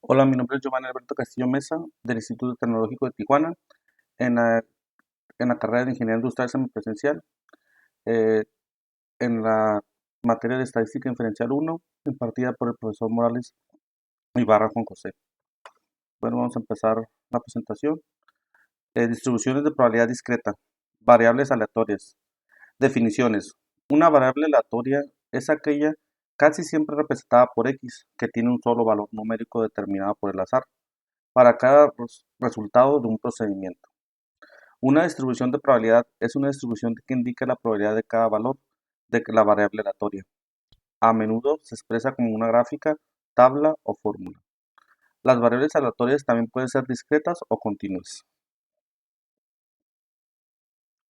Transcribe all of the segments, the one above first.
Hola, mi nombre es Giovanni Alberto Castillo Mesa, del Instituto Tecnológico de Tijuana, en la, en la carrera de Ingeniería Industrial Semipresencial, eh, en la materia de Estadística Inferencial 1, impartida por el profesor Morales Ibarra Juan José. Bueno, vamos a empezar la presentación. Distribuciones de probabilidad discreta, variables aleatorias. Definiciones. Una variable aleatoria es aquella casi siempre representada por X, que tiene un solo valor numérico determinado por el azar, para cada resultado de un procedimiento. Una distribución de probabilidad es una distribución que indica la probabilidad de cada valor de la variable aleatoria. A menudo se expresa como una gráfica, tabla o fórmula. Las variables aleatorias también pueden ser discretas o continuas.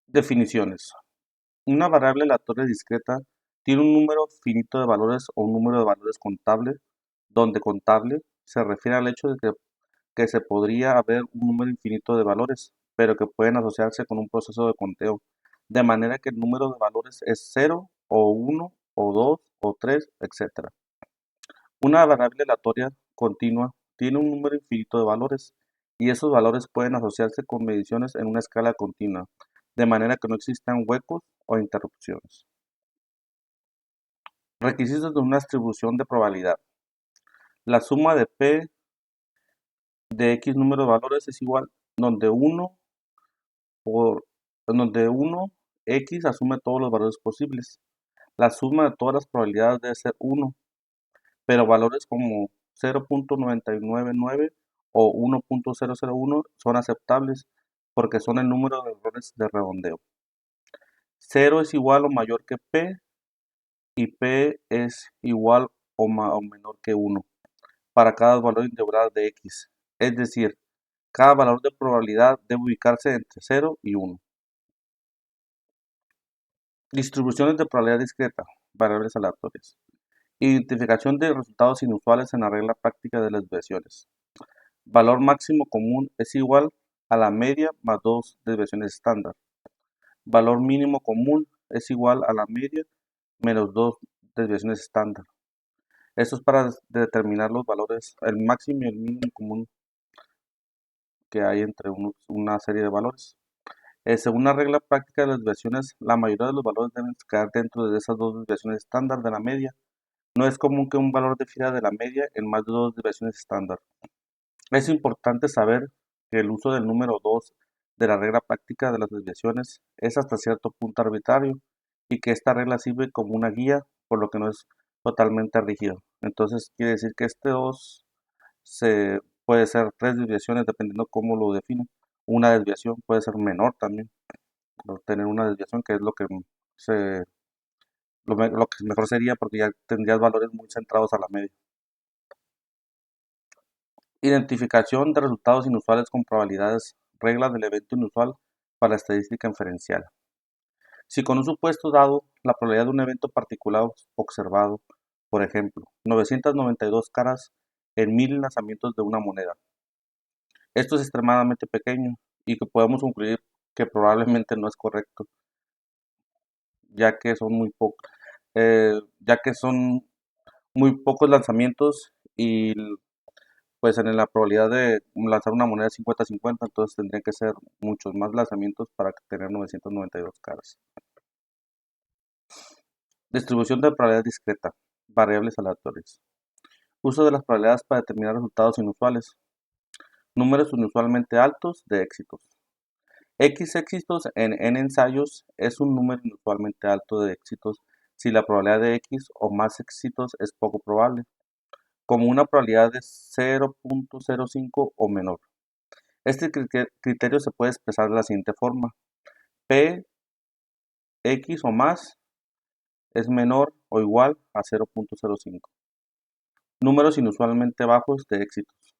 Definiciones. Una variable aleatoria discreta tiene un número finito de valores o un número de valores contable, donde contable se refiere al hecho de que se podría haber un número infinito de valores, pero que pueden asociarse con un proceso de conteo, de manera que el número de valores es cero o uno o 2 o 3, etc. Una variable aleatoria continua tiene un número infinito de valores, y esos valores pueden asociarse con mediciones en una escala continua, de manera que no existan huecos o interrupciones. Requisitos de una distribución de probabilidad. La suma de P de X número de valores es igual, donde por, donde 1 X asume todos los valores posibles. La suma de todas las probabilidades debe ser 1, pero valores como 0.999 o 1.001 son aceptables porque son el número de errores de redondeo. 0 es igual o mayor que P y P es igual o menor que 1 para cada valor integral de X. Es decir, cada valor de probabilidad debe ubicarse entre 0 y 1. Distribuciones de probabilidad discreta, variables aleatorias. Identificación de resultados inusuales en la regla práctica de las desviaciones. Valor máximo común es igual a la media más dos desviaciones estándar. Valor mínimo común es igual a la media menos dos desviaciones estándar. Esto es para determinar los valores, el máximo y el mínimo común que hay entre una serie de valores. Según la regla práctica de las desviaciones, la mayoría de los valores deben quedar dentro de esas dos desviaciones estándar de la media. No es común que un valor difiera de la media en más de dos desviaciones estándar. Es importante saber que el uso del número 2 de la regla práctica de las desviaciones es hasta cierto punto arbitrario y que esta regla sirve como una guía, por lo que no es totalmente rígido. Entonces quiere decir que este 2 puede ser tres desviaciones dependiendo cómo lo define. Una desviación puede ser menor también, por tener una desviación que es se, lo que mejor sería porque ya tendrías valores muy centrados a la media. Identificación de resultados inusuales con probabilidades, reglas del evento inusual para estadística inferencial. Si con un supuesto dado, la probabilidad de un evento particular observado, por ejemplo, 992 caras en 1000 lanzamientos de una moneda, esto es extremadamente pequeño y que podemos concluir que probablemente no es correcto, ya que son muy pocos, ya que son muy pocos lanzamientos y pues en la probabilidad de lanzar una moneda 50-50, entonces tendrían que ser muchos más lanzamientos para tener 992 caras. Distribución de probabilidad discreta, variables aleatorias. Uso de las probabilidades para determinar resultados inusuales. Números inusualmente altos de éxitos. X éxitos en n ensayos es un número inusualmente alto de éxitos si la probabilidad de X o más éxitos es poco probable, como una probabilidad de 0.05 o menor. Este criterio se puede expresar de la siguiente forma: P, X o más es menor o igual a 0.05. Números inusualmente bajos de éxitos.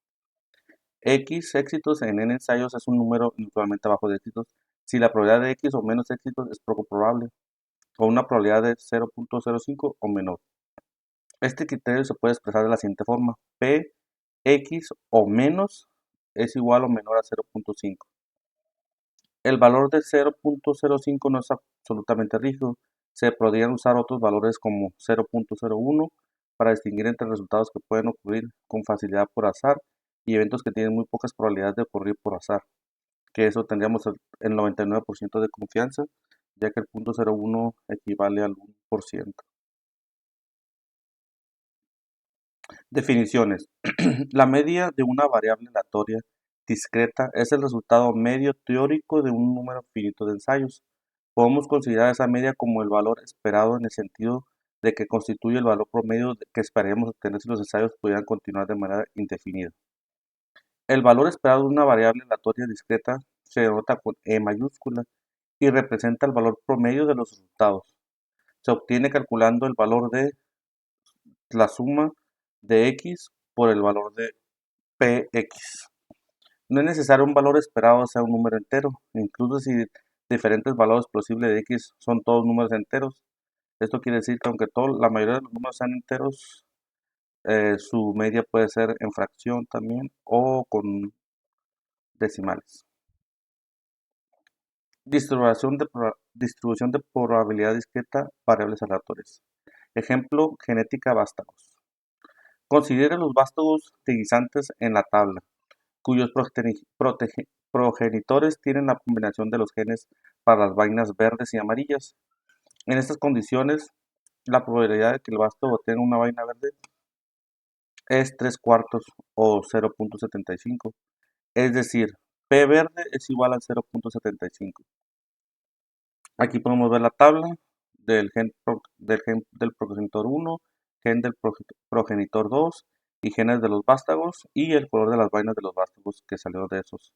X éxitos en n ensayos es un número inusualmente bajo de éxitos si la probabilidad de X o menos éxitos es poco probable, o una probabilidad de 0.05 o menor. Este criterio se puede expresar de la siguiente forma: P, X o menos es igual o menor a 0.5. El valor de 0.05 no es absolutamente rígido. Se podrían usar otros valores como 0.01 para distinguir entre resultados que pueden ocurrir con facilidad por azar y eventos que tienen muy pocas probabilidades de ocurrir por azar, que eso tendríamos el 99% de confianza, ya que el 0.01 equivale al 1%. Definiciones. La media de una variable aleatoria discreta es el resultado medio teórico de un número finito de ensayos. Podemos considerar esa media como el valor esperado en el sentido de que constituye el valor promedio que esperaríamos obtener si los ensayos pudieran continuar de manera indefinida. El valor esperado de una variable aleatoria discreta se denota con E mayúscula y representa el valor promedio de los resultados. Se obtiene calculando el valor de la suma de x por el valor de px. No es necesario un valor esperado sea un número entero, incluso si diferentes valores posibles de x son todos números enteros. Esto quiere decir que aunque la mayoría de los números sean enteros, su media puede ser en fracción también o con decimales. Distribución de probabilidad discreta, variables aleatorias. Ejemplo, genética vástagos. Considere los vástagos de guisantes en la tabla, cuyos progenitores tienen la combinación de los genes para las vainas verdes y amarillas. En estas condiciones, la probabilidad de que el vástago tenga una vaina verde es 3/4 o 0.75, es decir, P verde es igual a 0.75. Aquí podemos ver la tabla del progenitor 1, gen del progenitor 2 y genes de los vástagos y el color de las vainas de los vástagos que salió de esos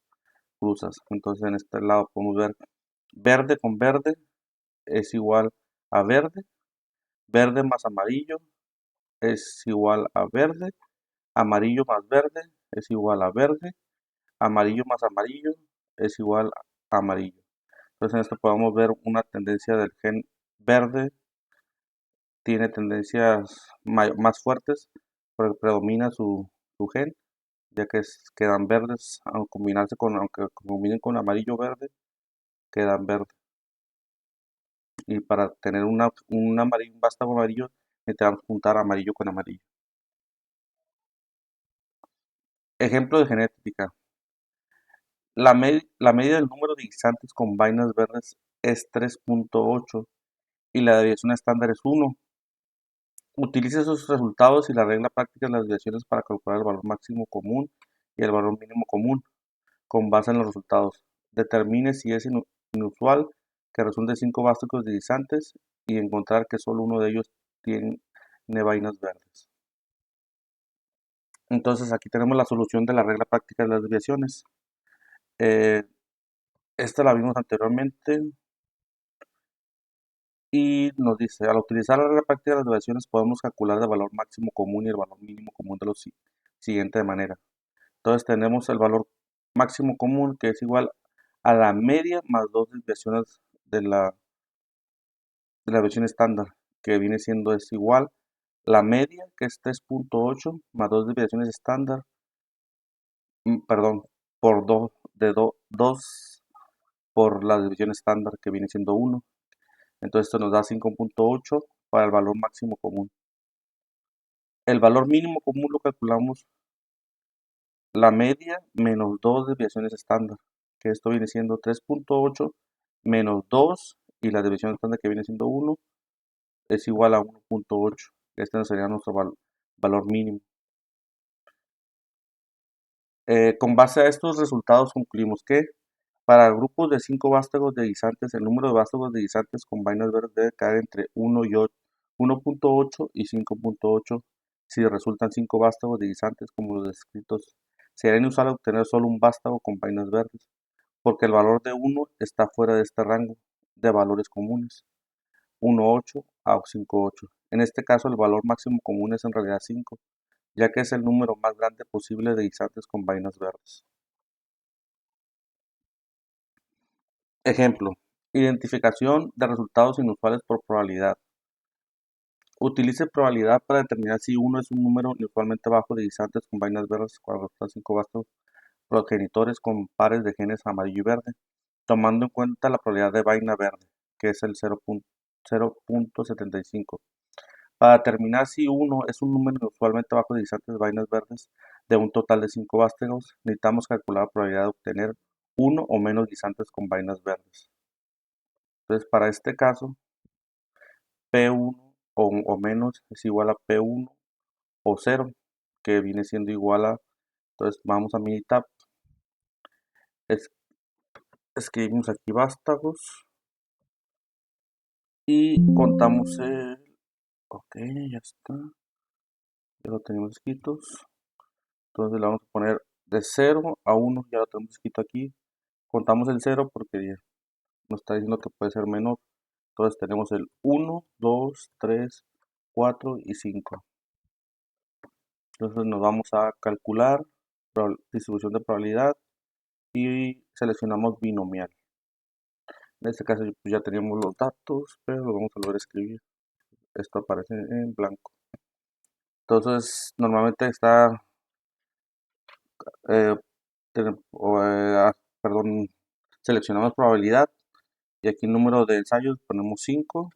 cruzas. Entonces en este lado podemos ver verde con verde es igual a verde, verde más amarillo es igual a verde, amarillo más verde es igual a verde, amarillo más amarillo es igual a amarillo. Entonces en esto podemos ver una tendencia del gen verde, tiene tendencias más fuertes, porque predomina su gen, ya que quedan verdes, aunque combinen con amarillo verde, quedan verdes. Y para tener un vástago amarillo, necesitamos juntar amarillo con amarillo. Ejemplo de genética. La media del número de guisantes con vainas verdes es 3.8 y la desviación estándar es 1. Utilice esos resultados y la regla práctica de las desviaciones para calcular el valor máximo común y el valor mínimo común con base en los resultados. Determine si es inusual que resulte 5 vástagos de guisantes y encontrar que solo uno de ellos tiene vainas verdes. Entonces aquí tenemos la solución de la regla práctica de las desviaciones. Esta la vimos anteriormente y nos dice, al utilizar la regla práctica de las desviaciones podemos calcular el valor máximo común y el valor mínimo común de los siguiente manera. Entonces tenemos el valor máximo común que es igual a la media más dos desviaciones de la desviación estándar, que viene siendo es igual la media, que es 3.8, más dos desviaciones estándar, perdón, por 2 por la desviación estándar, que viene siendo 1. Entonces esto nos da 5.8 para el valor máximo común. El valor mínimo común lo calculamos la media menos 2 desviaciones estándar, que esto viene siendo 3.8 menos 2 y la desviación estándar que viene siendo 1 es igual a 1.8. Este sería nuestro valor mínimo. Con base a estos resultados concluimos que para grupos de 5 vástagos de guisantes, el número de vástagos de guisantes con vainas verdes debe caer entre 1.8 y 5.8 si resultan 5 vástagos de guisantes como los descritos. Sería inusual obtener solo un vástago con vainas verdes, porque el valor de 1 está fuera de este rango de valores comunes, 1.8 a 5.8. En este caso el valor máximo común es en realidad 5, ya que es el número más grande posible de guisantes con vainas verdes. Ejemplo, identificación de resultados inusuales por probabilidad. Utilice probabilidad para determinar si 1 es un número inusualmente bajo de guisantes con vainas verdes cuando resultan 5 vástagos progenitores con pares de genes amarillo y verde, tomando en cuenta la probabilidad de vaina verde, que es el 0.75. Para determinar si uno es un número usualmente bajo de guisantes de vainas verdes de un total de 5 vástagos, necesitamos calcular la probabilidad de obtener uno o menos guisantes con vainas verdes. Entonces, para este caso, P1 o menos es igual a P1 o 0, que viene siendo igual a, entonces vamos a Minitab, es- escribimos aquí vástagos y contamos ok, ya está, ya lo tenemos escritos. Entonces le vamos a poner de 0 a 1, ya lo tenemos escrito aquí. Contamos el 0 porque ya nos está diciendo que puede ser menor. Entonces tenemos el 1, 2, 3, 4 y 5. Entonces nos vamos a calcular distribución de probabilidad y seleccionamos binomial. En este caso pues, ya teníamos los datos, pero lo vamos a volver a escribir. Esto aparece en blanco. Entonces normalmente está, eh, perdón, seleccionamos probabilidad y aquí el número de ensayos ponemos 5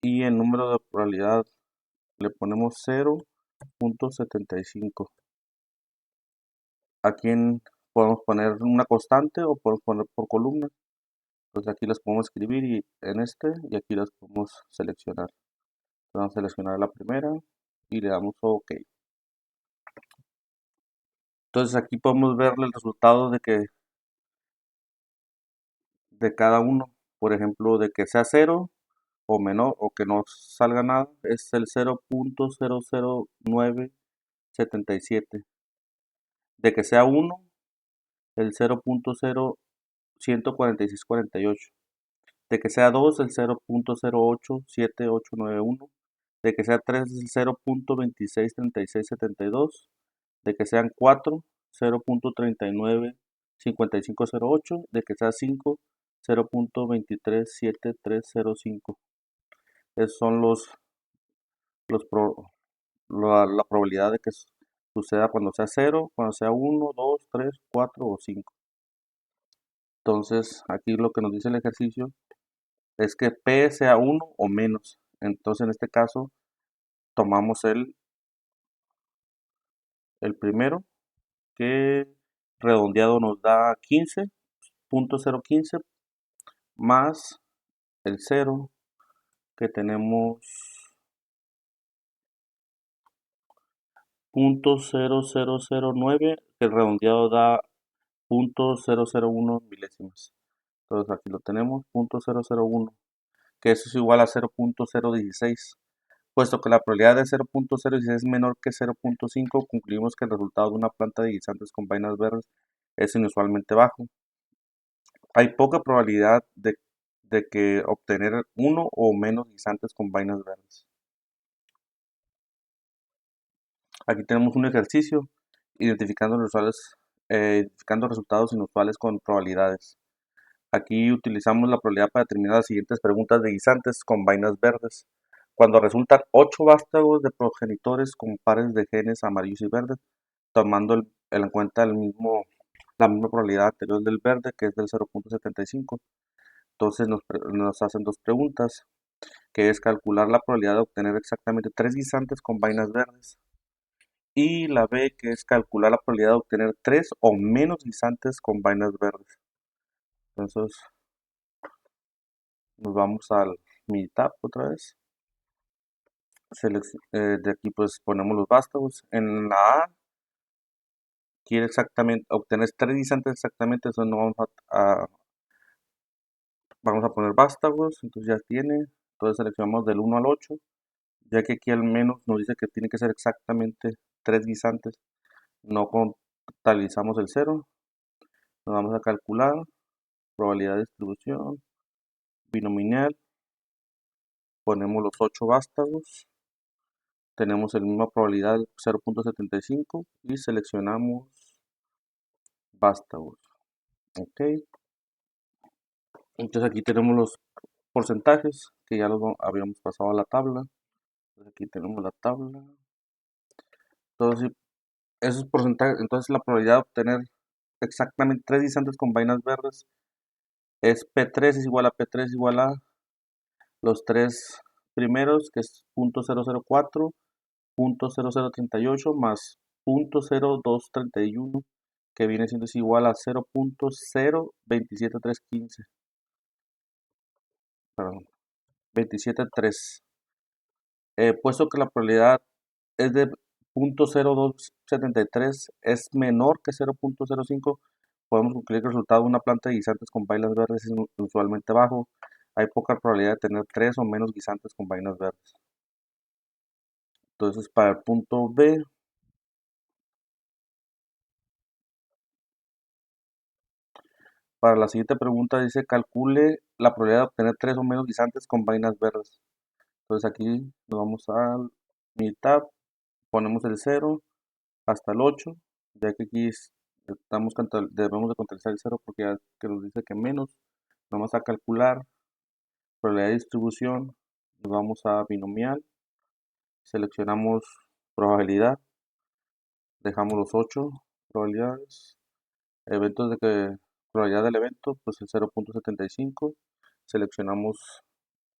y el número de probabilidad le ponemos 0.75. Aquí podemos poner una constante o podemos poner por columna. Entonces aquí las podemos escribir y aquí las podemos seleccionar. Vamos a seleccionar la primera y le damos OK. Entonces aquí podemos ver el resultado de cada uno. Por ejemplo, de que sea 0 o menor o que no salga nada es el 0.00977. De que sea 1 el 0.014648. De que sea 2 el 0.087891. De que sea 3 el 0.263672. De que sean 4 0.395508. De que sea 5 0.237305. Esos son los la probabilidad de que suceda cuando sea 0, cuando sea 1, 2, 3, 4 o 5. Entonces, aquí lo que nos dice el ejercicio es que P sea 1 o menos. Entonces, en este caso, tomamos el primero, que redondeado nos da 15.015 más el 0, que tenemos 0.0009, que el redondeado da 0.001 milésimas. Entonces aquí lo tenemos, 0.001, que eso es igual a 0.016. Puesto que la probabilidad de 0.016 es menor que 0.5, concluimos que el resultado de una planta de guisantes con vainas verdes es inusualmente bajo. Hay poca probabilidad de que obtener uno o menos guisantes con vainas verdes. Aquí tenemos un ejercicio identificando resultados inusuales con probabilidades. Aquí utilizamos la probabilidad para determinar las siguientes preguntas de guisantes con vainas verdes. Cuando resultan 8 vástagos de progenitores con pares de genes amarillos y verdes, tomando en cuenta la misma probabilidad anterior del verde, que es del 0.75. Entonces nos hacen dos preguntas, que es calcular la probabilidad de obtener exactamente 3 guisantes con vainas verdes. Y la B, que es calcular la probabilidad de obtener 3 o menos guisantes con vainas verdes. Entonces nos vamos al Minitab otra vez. De aquí pues ponemos los vástagos. En la A quiere exactamente obtener 3 guisantes exactamente, entonces no vamos a poner vástagos, entonces ya tiene. Entonces seleccionamos del 1 al 8, ya que aquí al menos nos dice que tiene que ser exactamente 3 guisantes. No contabilizamos el 0. Nos vamos a calcular probabilidad de distribución binomial. Ponemos los 8 vástagos. Tenemos la misma probabilidad 0.75 y seleccionamos vástagos. Ok. Entonces aquí tenemos los porcentajes que ya los habíamos pasado a la tabla. Entonces aquí tenemos la tabla. Entonces, esos porcentajes, entonces la probabilidad de obtener exactamente 3 guisantes con vainas verdes es P3 es igual a P3 igual a los 3 primeros, que es 0.004, 0.0038 más 0.0231, que viene siendo es igual a 0.027315, perdón, 273. Puesto que la probabilidad es de 0.0273, es menor que 0.05, podemos concluir que el resultado de una planta de guisantes con vainas verdes es usualmente bajo. Hay poca probabilidad de tener 3 o menos guisantes con vainas verdes. Entonces, para el punto B, para la siguiente pregunta dice calcule la probabilidad de obtener 3 o menos guisantes con vainas verdes. Entonces aquí nos vamos a mitad, ponemos el 0 hasta el 8, ya que aquí debemos de contabilizar el 0 porque ya que nos dice que menos. Vamos a calcular probabilidad de distribución, nos vamos a binomial, seleccionamos probabilidad, dejamos los 8 probabilidades, eventos de que probabilidad del evento, pues el 0.75, seleccionamos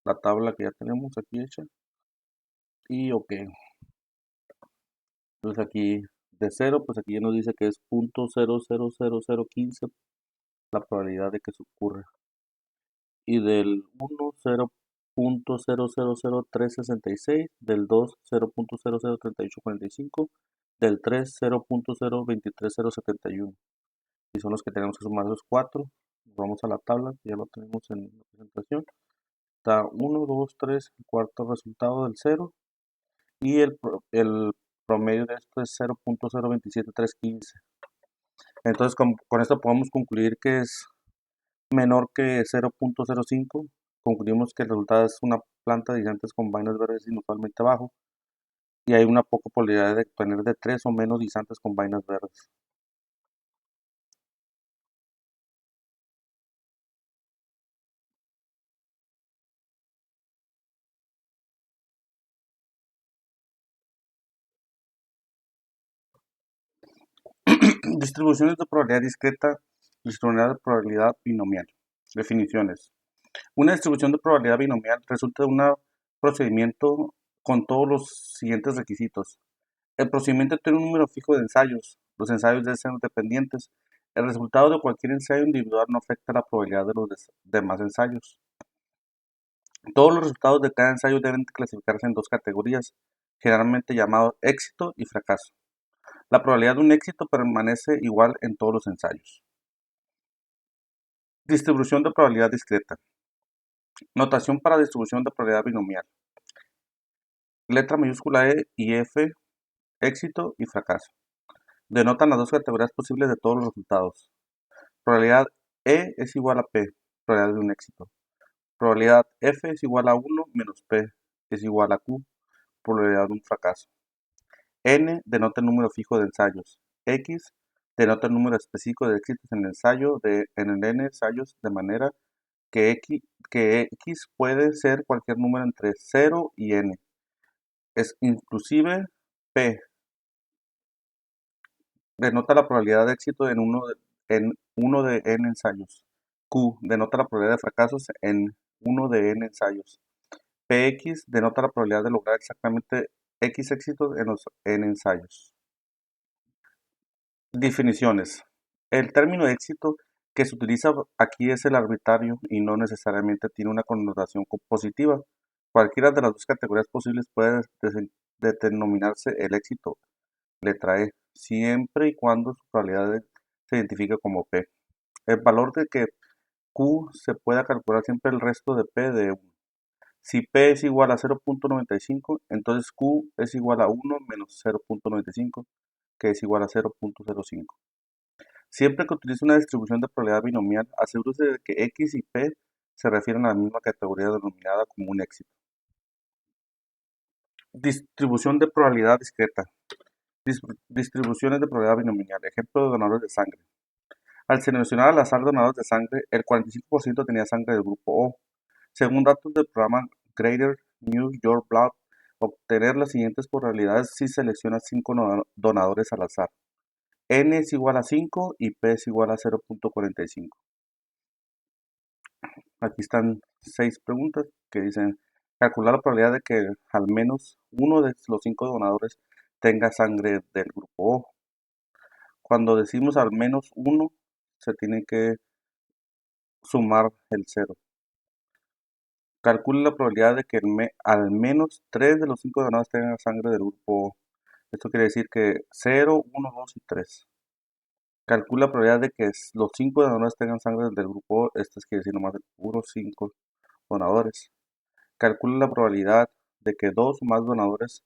la tabla que ya tenemos aquí hecha y ok. Entonces aquí de 0, pues aquí ya nos dice que es 0.000015 la probabilidad de que se ocurra. Y del 1, 0.000366, del 2, 0.003845, del 3, 0.023071. Y son los que tenemos que sumar los 4. Vamos a la tabla, que ya lo tenemos en la presentación. Está 1, 2, 3, el cuarto resultado del 0. Y el promedio de esto es 0.027315. Entonces con esto podemos concluir que es menor que 0.05. Concluimos que el resultado es una planta de guisantes con vainas verdes inusualmente bajo y hay una poca probabilidad de obtener de 3 o menos guisantes con vainas verdes. Distribuciones de probabilidad discreta, distribución de probabilidad binomial. Definiciones. Una distribución de probabilidad binomial resulta de un procedimiento con todos los siguientes requisitos. El procedimiento tiene un número fijo de ensayos. Los ensayos deben ser dependientes. El resultado de cualquier ensayo individual no afecta la probabilidad de los demás ensayos. Todos los resultados de cada ensayo deben clasificarse en dos categorías, generalmente llamados éxito y fracaso. La probabilidad de un éxito permanece igual en todos los ensayos. Distribución de probabilidad discreta. Notación para distribución de probabilidad binomial. Letra mayúscula E y F, éxito y fracaso. Denotan las dos categorías posibles de todos los resultados. Probabilidad E es igual a P, probabilidad de un éxito. Probabilidad F es igual a 1 menos P es igual a Q, probabilidad de un fracaso. N denota el número fijo de ensayos. X denota el número específico de éxitos en el N ensayos, de manera que X puede ser cualquier número entre 0 y N. Es inclusive P denota la probabilidad de éxito en uno de N ensayos. Q denota la probabilidad de fracasos en uno de N ensayos. Px denota la probabilidad de lograr exactamente X éxitos en los N ensayos. Definiciones. El término éxito que se utiliza aquí es el arbitrario y no necesariamente tiene una connotación positiva. Cualquiera de las dos categorías posibles puede denominarse el éxito, letra E, siempre y cuando su probabilidad se identifique como P. El valor de que Q se pueda calcular siempre el resto de P de 1. Si P es igual a 0.95, entonces Q es igual a 1 menos 0.95, que es igual a 0.05. Siempre que utilice una distribución de probabilidad binomial, asegúrese de que X y P se refieren a la misma categoría denominada como un éxito. Distribución de probabilidad discreta. Distribuciones de probabilidad binomial. Ejemplo de donadores de sangre. Al seleccionar al azar donadores de sangre, el 45% tenía sangre del grupo O. Según datos del programa Greater New York Blood, obtener las siguientes probabilidades si selecciona 5 donadores al azar. N es igual a 5 y P es igual a 0.45. Aquí están 6 preguntas que dicen, Calcular la probabilidad de que al menos uno de los 5 donadores tenga sangre del grupo O. Cuando decimos al menos uno, se tiene que sumar el cero. Calcula la probabilidad de que al menos 3 de los 5 donadores tengan sangre del grupo O. Esto quiere decir que 0, 1, 2 y 3. Calcula la probabilidad de que los 5 donadores tengan sangre del grupo O. Esto quiere decir nomás de puros 5 donadores. Calcula la probabilidad de que 2 o más donadores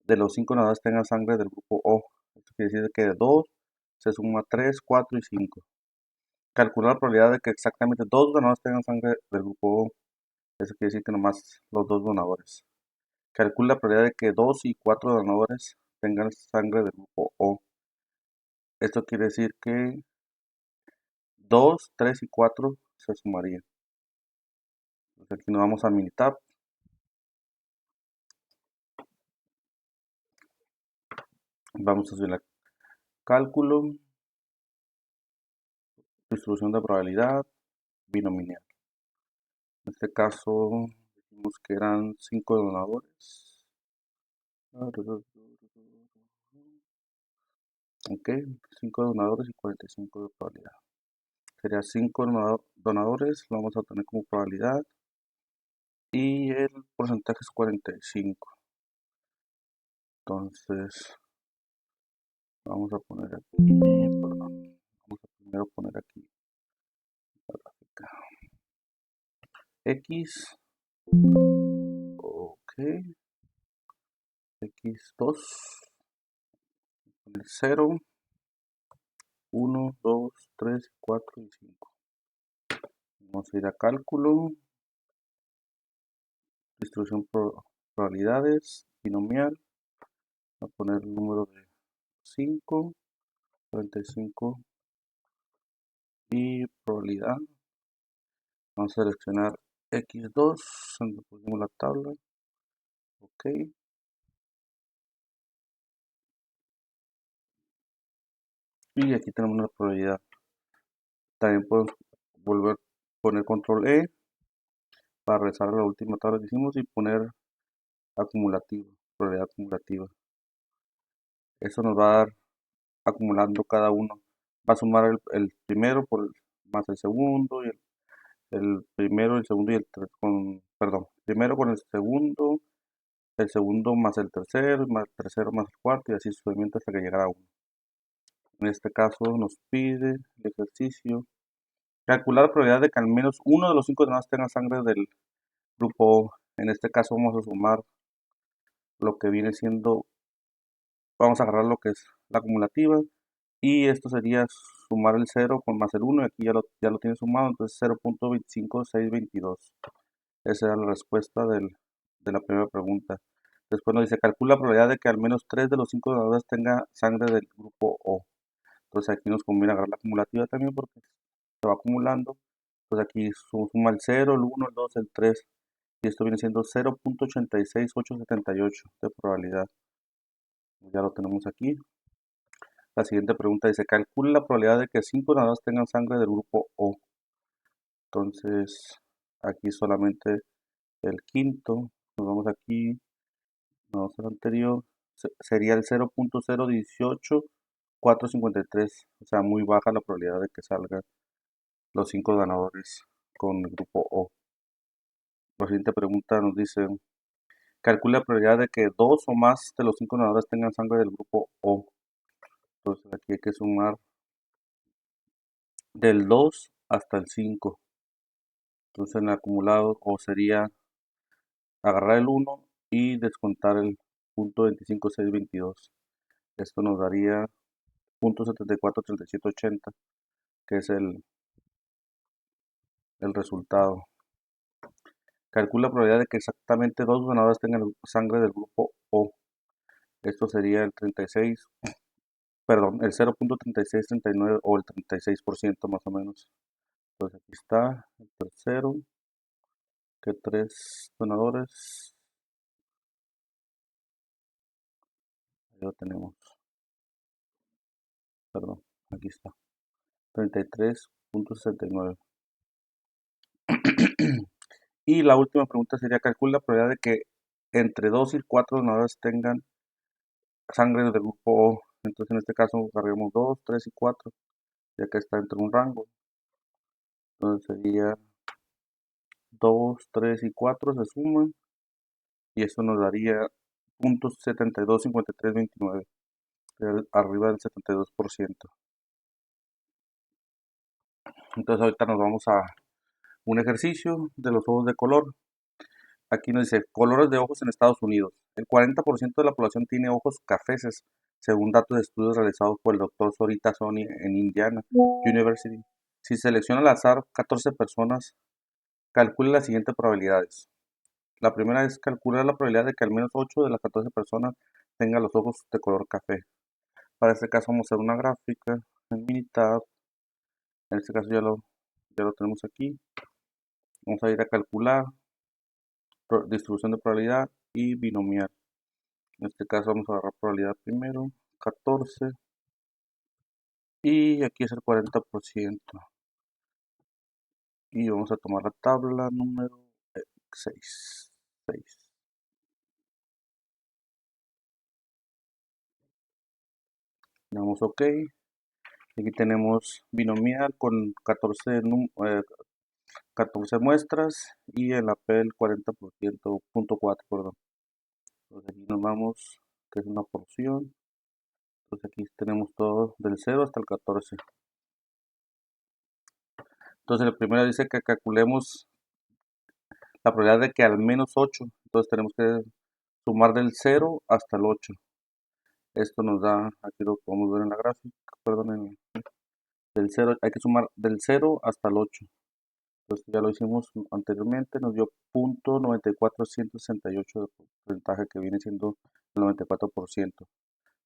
de los 5 donadores tengan sangre del grupo O. Esto quiere decir que de 2 se suma 3, 4 y 5. Calcular la probabilidad de que exactamente 2 donadores tengan sangre del grupo O. Eso quiere decir que nomás los 2 donadores. Calcula la probabilidad de que 2 y 4 donadores tengan sangre del grupo O. Esto quiere decir que 2, 3 y 4 se sumarían. Entonces aquí nos vamos a Minitab. Vamos a hacer el cálculo, distribución de probabilidad, binomial. En este caso, dijimos que eran 5 donadores. Ok, 5 donadores y 45 de probabilidad. Sería 5 donadores, lo vamos a tener como probabilidad. Y el porcentaje es 45. Entonces, vamos a poner aquí, perdón, vamos a primero poner aquí la gráfica. X, ok, X2, poner 0, 1, 2, 3, 4 y 5. Vamos a ir a cálculo, distribución probabilidades, binomial, a poner el número de 5, 45 y probabilidad. Vamos a seleccionar X2, donde pusimos la tabla, ok. Y aquí tenemos una probabilidad. También podemos volver a poner control E para regresar a la última tabla que hicimos y poner acumulativo, probabilidad acumulativa. Eso nos va a dar acumulando cada uno. Va a sumar el primero más el segundo y el primero, el segundo y perdón, primero con el segundo más el tercero más el cuarto y así sucesivamente hasta que llegara a uno. En este caso nos pide el ejercicio. Calcular la probabilidad de que al menos uno de los 5 demás tenga sangre del grupo O. En este caso vamos a sumar lo que viene siendo, vamos a agarrar lo que es la acumulativa y esto sería sumar el 0 con más el 1 y aquí ya lo tiene sumado, entonces 0.25622. Esa era la respuesta de la primera pregunta. Después nos dice, calcula la probabilidad de que al menos 3 de los 5 donadores tenga sangre del grupo O. Entonces aquí nos conviene agarrar la acumulativa también porque se va acumulando. Pues aquí suma el 0, el 1, el 2, el 3 y esto viene siendo 0.86878 de probabilidad. Ya lo tenemos aquí. La siguiente pregunta dice, calcula la probabilidad de que 5 nadadores tengan sangre del grupo O. Entonces, aquí solamente el quinto. Nos vamos aquí, vamos al anterior. Sería el 0.018453. O sea, muy baja la probabilidad de que salgan los 5 ganadores con el grupo O. La siguiente pregunta nos dice, calcula la probabilidad de que 2 o más de los 5 nadadores tengan sangre del grupo O. Entonces aquí hay que sumar del 2 hasta el 5. Entonces en el acumulado o sería agarrar el 1 y descontar el punto 25.622. Esto nos daría punto 74.3780, que es el resultado. Calcula la probabilidad de que exactamente 2 donadores tengan sangre del grupo O. Esto sería el 36, perdón, el 0.3639 o el 36% más o menos. Entonces aquí está el tercero, que 3 donadores, ahí lo tenemos, perdón, aquí está, 33.69. Y la última pregunta sería, calcula la probabilidad de que entre 2 y 4 donadores tengan sangre del grupo O. Entonces en este caso cargamos 2, 3 y 4, ya que está entre un rango. Entonces sería 2, 3 y 4 se suman y eso nos daría 0.725329, arriba del 72%. Entonces ahorita nos vamos a un ejercicio de los ojos de color. Aquí nos dice colores de ojos en Estados Unidos. El 40% de la población tiene ojos cafeces, según datos de estudios realizados por el doctor Sorita Sony en Indiana University. Si selecciona al azar 14 personas, calcule las siguientes probabilidades. La primera es calcular la probabilidad de que al menos 8 de las 14 personas tengan los ojos de color café. Para este caso vamos a hacer una gráfica en Minitab. En este caso ya lo tenemos aquí. Vamos a ir a calcular distribución de probabilidad y binomial. En este caso vamos a agarrar probabilidad primero, 14, y aquí es el 40%. Y vamos a tomar la tabla número 6. 6. Le damos OK. Aquí tenemos binomial con 14 muestras y en la P el 40%, punto 4, perdón. Entonces aquí nos vamos, que es una porción. Entonces aquí tenemos todo del 0 hasta el 14. Entonces el primero dice que calculemos la probabilidad de que al menos 8. Entonces tenemos que sumar del 0 hasta el 8. Esto nos da, aquí lo podemos ver en la gráfica, perdón, del 0, hay que sumar del 0 hasta el 8. Entonces ya lo hicimos anteriormente, nos dio punto 9468 de porcentaje, que viene siendo el 94%.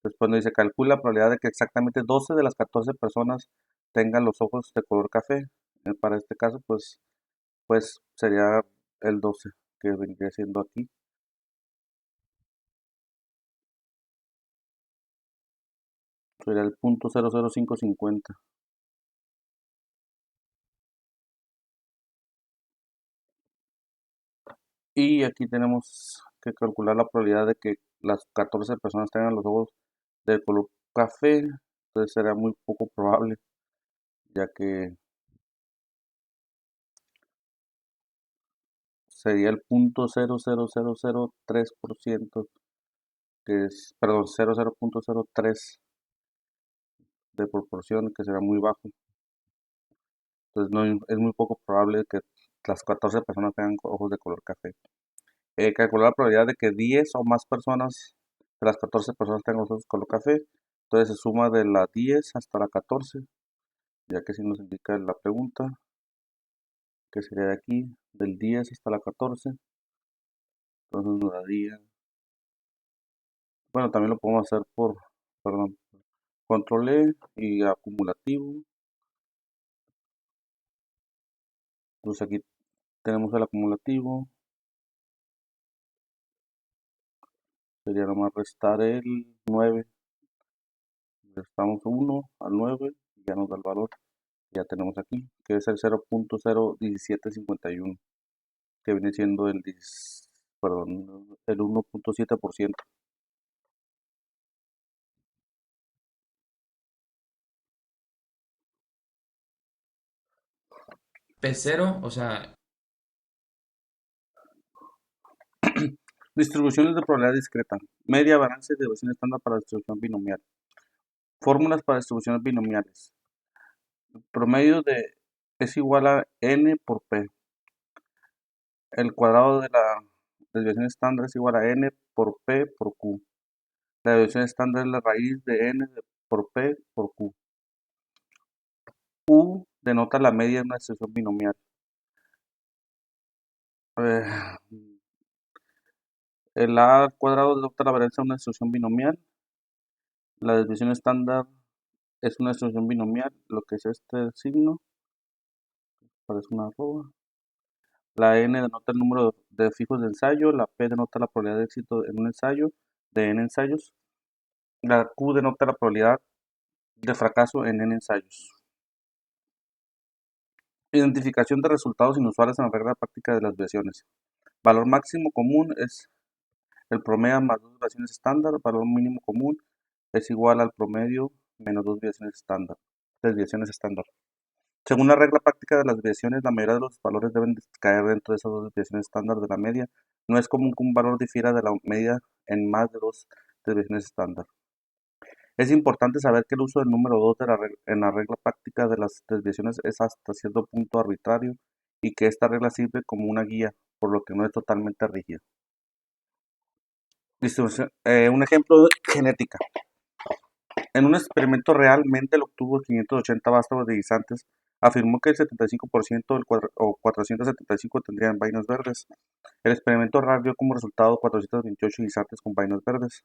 Después nos dice, calcula la probabilidad de que exactamente 12 de las 14 personas tengan los ojos de color café. Para este caso, pues sería el 12, que vendría siendo aquí. Sería el punto 00550. Y aquí tenemos que calcular la probabilidad de que las 14 personas tengan los ojos de color café. Entonces será muy poco probable, ya que sería el punto 0.00003%, que es, perdón, 00.03 de proporción, que será muy bajo. Entonces no, es muy poco probable que las 14 personas tengan ojos de color café. Calcular la probabilidad de que 10 o más personas de las 14 personas tengan los ojos de color café. Entonces se suma de la 10 hasta la 14, ya que si nos indica la pregunta, que sería de aquí, del 10 hasta la 14. Entonces nos daría, bueno, también lo podemos hacer perdón, control E y acumulativo. Entonces aquí tenemos el acumulativo, sería nomás restar el 9. Restamos 1 al 9 y ya nos da el valor que ya tenemos aquí, que es el 0.01751, que viene siendo perdón, el 1.7%. P0, o sea, Distribuciones de probabilidad discreta. Media, balance, desviación estándar para distribución binomial. Fórmulas para distribuciones binomiales. Promedio es igual a n por p. El cuadrado de la desviación estándar es igual a n por p por q. La desviación estándar es la raíz de por p por q. U denota la media de una distribución binomial. Eh, el a al cuadrado denota la varianza de una distribución binomial. La desviación estándar es una distribución binomial, lo que es este signo, parece una arroba. La n denota el número de fijos de ensayo, la p denota la probabilidad de éxito en un ensayo, de n ensayos. La q denota la probabilidad de fracaso en n ensayos. Identificación de resultados inusuales en la regla práctica de las desviaciones. Valor máximo común es el promedio más dos desviaciones estándar. Valor mínimo común es igual al promedio menos dos desviaciones estándar. Desviaciones estándar. Según la regla práctica de las desviaciones, la mayoría de los valores deben caer dentro de esas dos desviaciones estándar de la media. No es común que un valor difiera de la media en más de dos desviaciones estándar. Es importante saber que el uso del número 2 en la regla práctica de las desviaciones es hasta cierto punto arbitrario y que esta regla sirve como una guía, por lo que no es totalmente rígida. Un ejemplo de genética. En un experimento real, Mendel obtuvo 580 vástagos de guisantes. Afirmó que el 75% o 475 tendrían vainas verdes. El experimento real dio como resultado 428 guisantes con vainas verdes.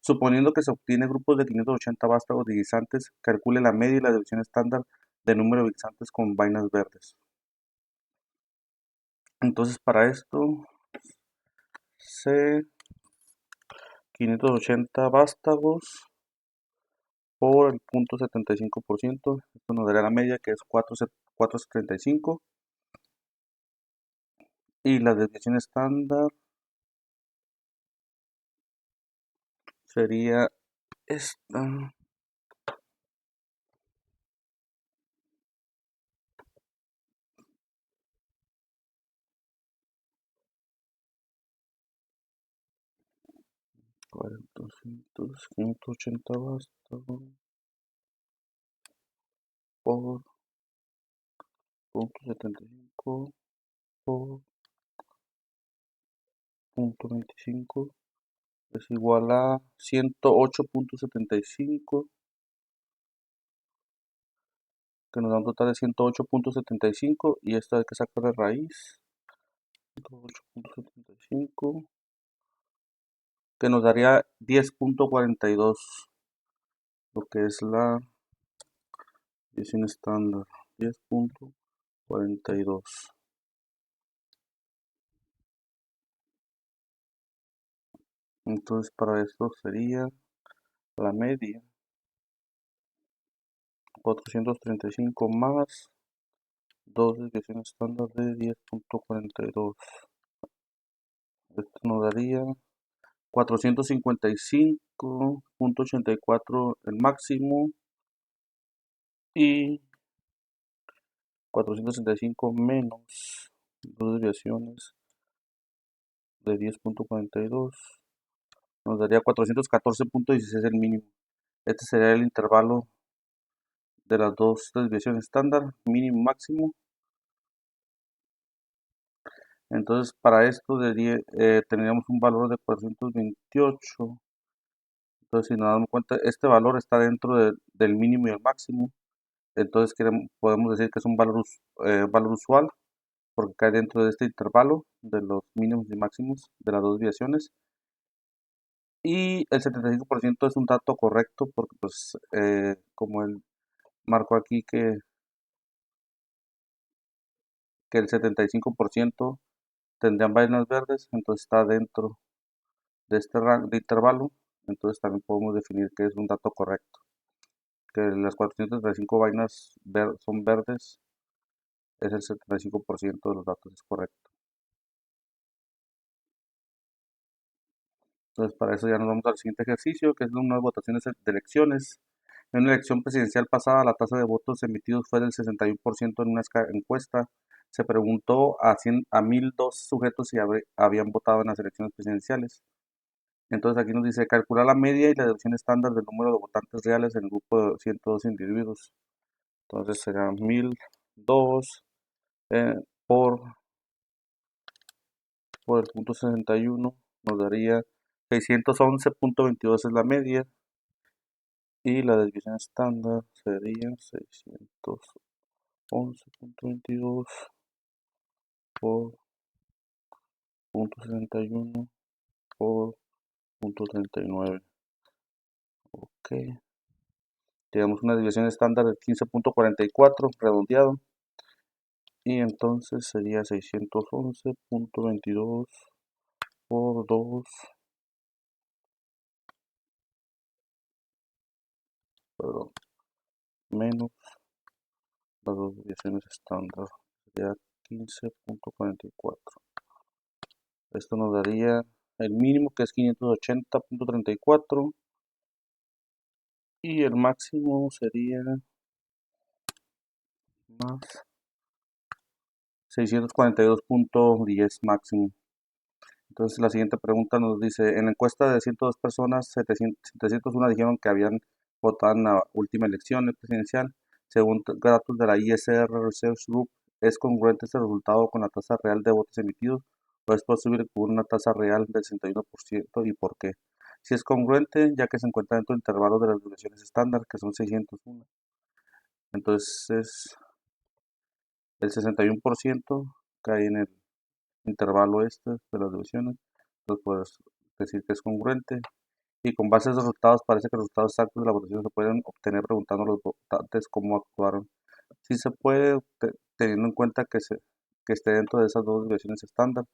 Suponiendo que se obtiene grupos de 580 vástagos de guisantes, calcule la media y la desviación estándar del número de guisantes con vainas verdes. Entonces, para esto, C 580 vástagos por el 0.75%, esto nos daría la media que es 4,75 y la desviación estándar sería esta. 580 vástagos por 0.75 por 0.25 es igual a 108.75, que nos da un total de 108.75 y esto hay que sacar de raíz. 108.75, que nos daría 10.42, lo que es la desviación estándar. 10.42. Entonces para esto sería la media 435 más 2 desviaciones estándar de 10.42. Esto nos daría 455.84 el máximo y 465 menos 2 desviaciones de 10.42 nos daría 414.16 el mínimo. Este sería el intervalo de las dos desviaciones estándar, mínimo máximo. Entonces para esto tendríamos un valor de 428. Entonces si nos damos cuenta, este valor está dentro del mínimo y el máximo. Entonces podemos decir que es un valor usual porque cae dentro de este intervalo de los mínimos y máximos de las dos desviaciones. Y el 75% es un dato correcto porque pues como él marcó aquí que el 75% tendrían vainas verdes, entonces está dentro de este rango de intervalo, entonces también podemos definir que es un dato correcto, que las 435 vainas son verdes, es el 75% de los datos, es correcto. Entonces para eso ya nos vamos al siguiente ejercicio, que es unas votaciones de elecciones. En una elección presidencial pasada, la tasa de votos emitidos fue del 61% en una encuesta. Se preguntó a 1.002 sujetos si habían votado en las elecciones presidenciales. Entonces aquí nos dice calcular la media y la deducción estándar del número de votantes reales en el grupo de 102 individuos. Entonces será 1.002 eh, por, por el punto 61 nos daría 611.22 es la media y la desviación estándar sería 611.22 por punto 61 por punto 39. Ok. Tenemos una desviación estándar de 15.44 redondeado. Y entonces sería 611.22 por 2, perdón, menos las dos desviaciones estándar. Sería 15.44. Esto nos daría el mínimo, que es 580.34, y el máximo sería más 642.10 máximo. Entonces la siguiente pregunta nos dice, en la encuesta de 102 personas, 701 dijeron que habían votado en la última elección presidencial. Según datos de la ISR Research Group, ¿es congruente este resultado con la tasa real de votos emitidos o es posible que hubo una tasa real del 61% y por qué? Si es congruente, ya que se encuentra dentro del intervalo de las duraciones estándar, que son 601. Entonces el 61% cae en el intervalo este de las divisiones, entonces puedes decir que es congruente. Y con base a esos resultados, parece que los resultados exactos de la votación se pueden obtener preguntando a los votantes cómo actuaron. Sí se puede, teniendo en cuenta que esté dentro de esas dos divisiones estándar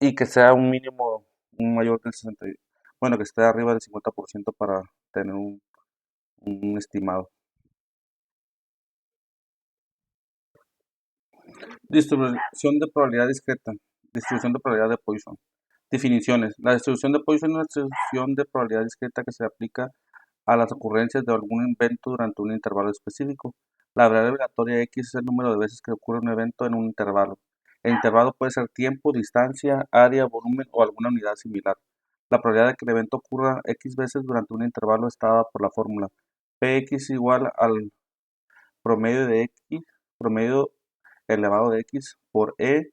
y que sea un mínimo, un mayor del 60, bueno, que esté arriba del 50% para tener un estimado. Distribución de probabilidad discreta. Distribución de probabilidad de Poisson. Definiciones. La distribución de Poisson es una distribución de probabilidad discreta que se aplica a las ocurrencias de algún evento durante un intervalo específico. La variable aleatoria X es el número de veces que ocurre un evento en un intervalo. El intervalo puede ser tiempo, distancia, área, volumen o alguna unidad similar. La probabilidad de que el evento ocurra X veces durante un intervalo está dada por la fórmula Px igual al promedio de X, promedio elevado de X por E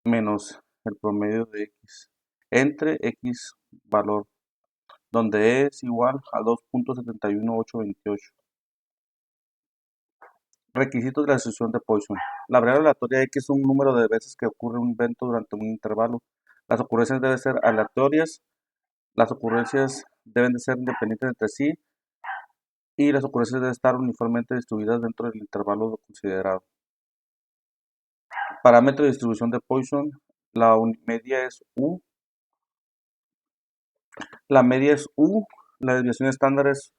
menos el promedio de X entre X valor, donde E es igual a 2.71828. Requisitos de la distribución de Poisson. La variable aleatoria X es un número de veces que ocurre un evento durante un intervalo. Las ocurrencias deben ser aleatorias, las ocurrencias deben de ser independientes entre sí y las ocurrencias deben estar uniformemente distribuidas dentro del intervalo considerado. Parámetro de distribución de Poisson. La media es U. La media es U. La desviación estándar es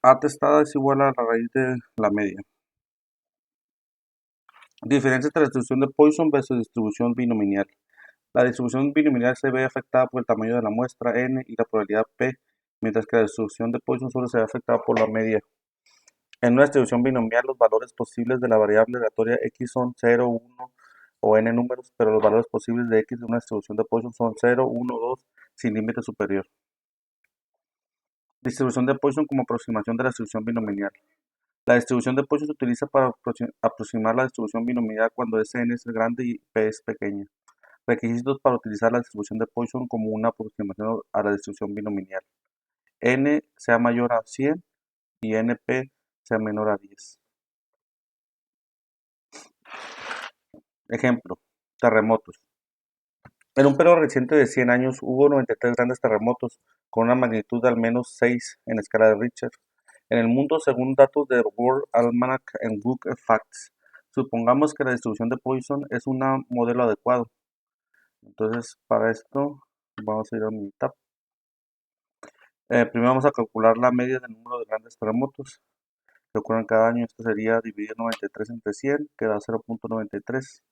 A testada es igual a la raíz de la media. Diferencia entre la distribución de Poisson versus distribución binomial. La distribución binomial se ve afectada por el tamaño de la muestra n y la probabilidad p, mientras que la distribución de Poisson solo se ve afectada por la media. En una distribución binomial, los valores posibles de la variable aleatoria x son 0, 1 o n números, pero los valores posibles de x de una distribución de Poisson son 0, 1, 2, sin límite superior. Distribución de Poisson como aproximación de la distribución binomial. La distribución de Poisson se utiliza para aproximar la distribución binomial cuando Sn es grande y p es pequeña. Requisitos para utilizar la distribución de Poisson como una aproximación a la distribución binomial. N sea mayor a 100 y NP sea menor a 10. Ejemplo, terremotos. En un periodo reciente de 100 años hubo 93 grandes terremotos con una magnitud de al menos 6 en escala de Richter en el mundo según datos de World Almanac and Book of Facts. Supongamos que la distribución de Poisson es un modelo adecuado. Entonces, para esto vamos a ir a mi tab. Primero vamos a calcular la media del número de grandes terremotos que ocurren cada año. Esto sería dividir 93 entre 100, que da 0.93.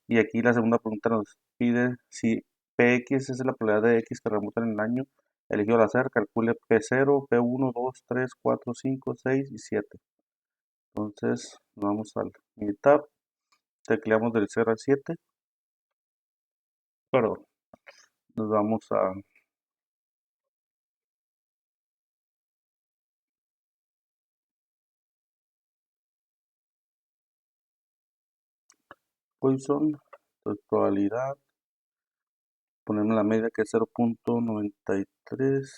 Y aquí la segunda pregunta nos pide si Px es la probabilidad de X que remontan en el año elegido al azar. Calcule P0, P1, 2, 3, 4, 5, 6 y 7. Entonces nos vamos al mini tab, tecleamos del 0 al 7, perdón, nos vamos a Poisson, entonces probabilidad, ponemos la media que es 0.93,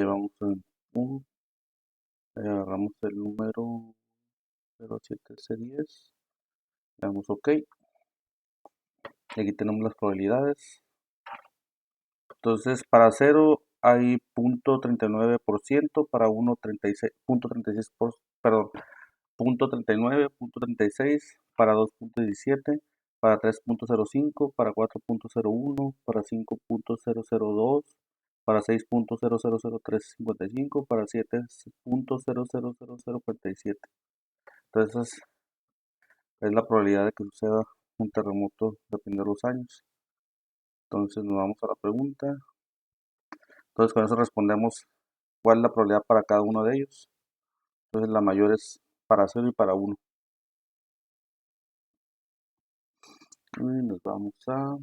vamos a agarramos el número 0.7C10, le damos OK, y aquí tenemos las probabilidades. Entonces para 0 hay 0.39%, para 1 36, perdón, 0.39, 0.36, para 2.17, para 3.05, para 4.01, para 5.002, para 6.000355, para 7.000047. Entonces, es la probabilidad de que suceda un terremoto dependiendo de los años. Entonces, nos vamos a la pregunta. Entonces, con eso respondemos cuál es la probabilidad para cada uno de ellos. Entonces, la mayor es para 0 y para 1. Y nos vamos a...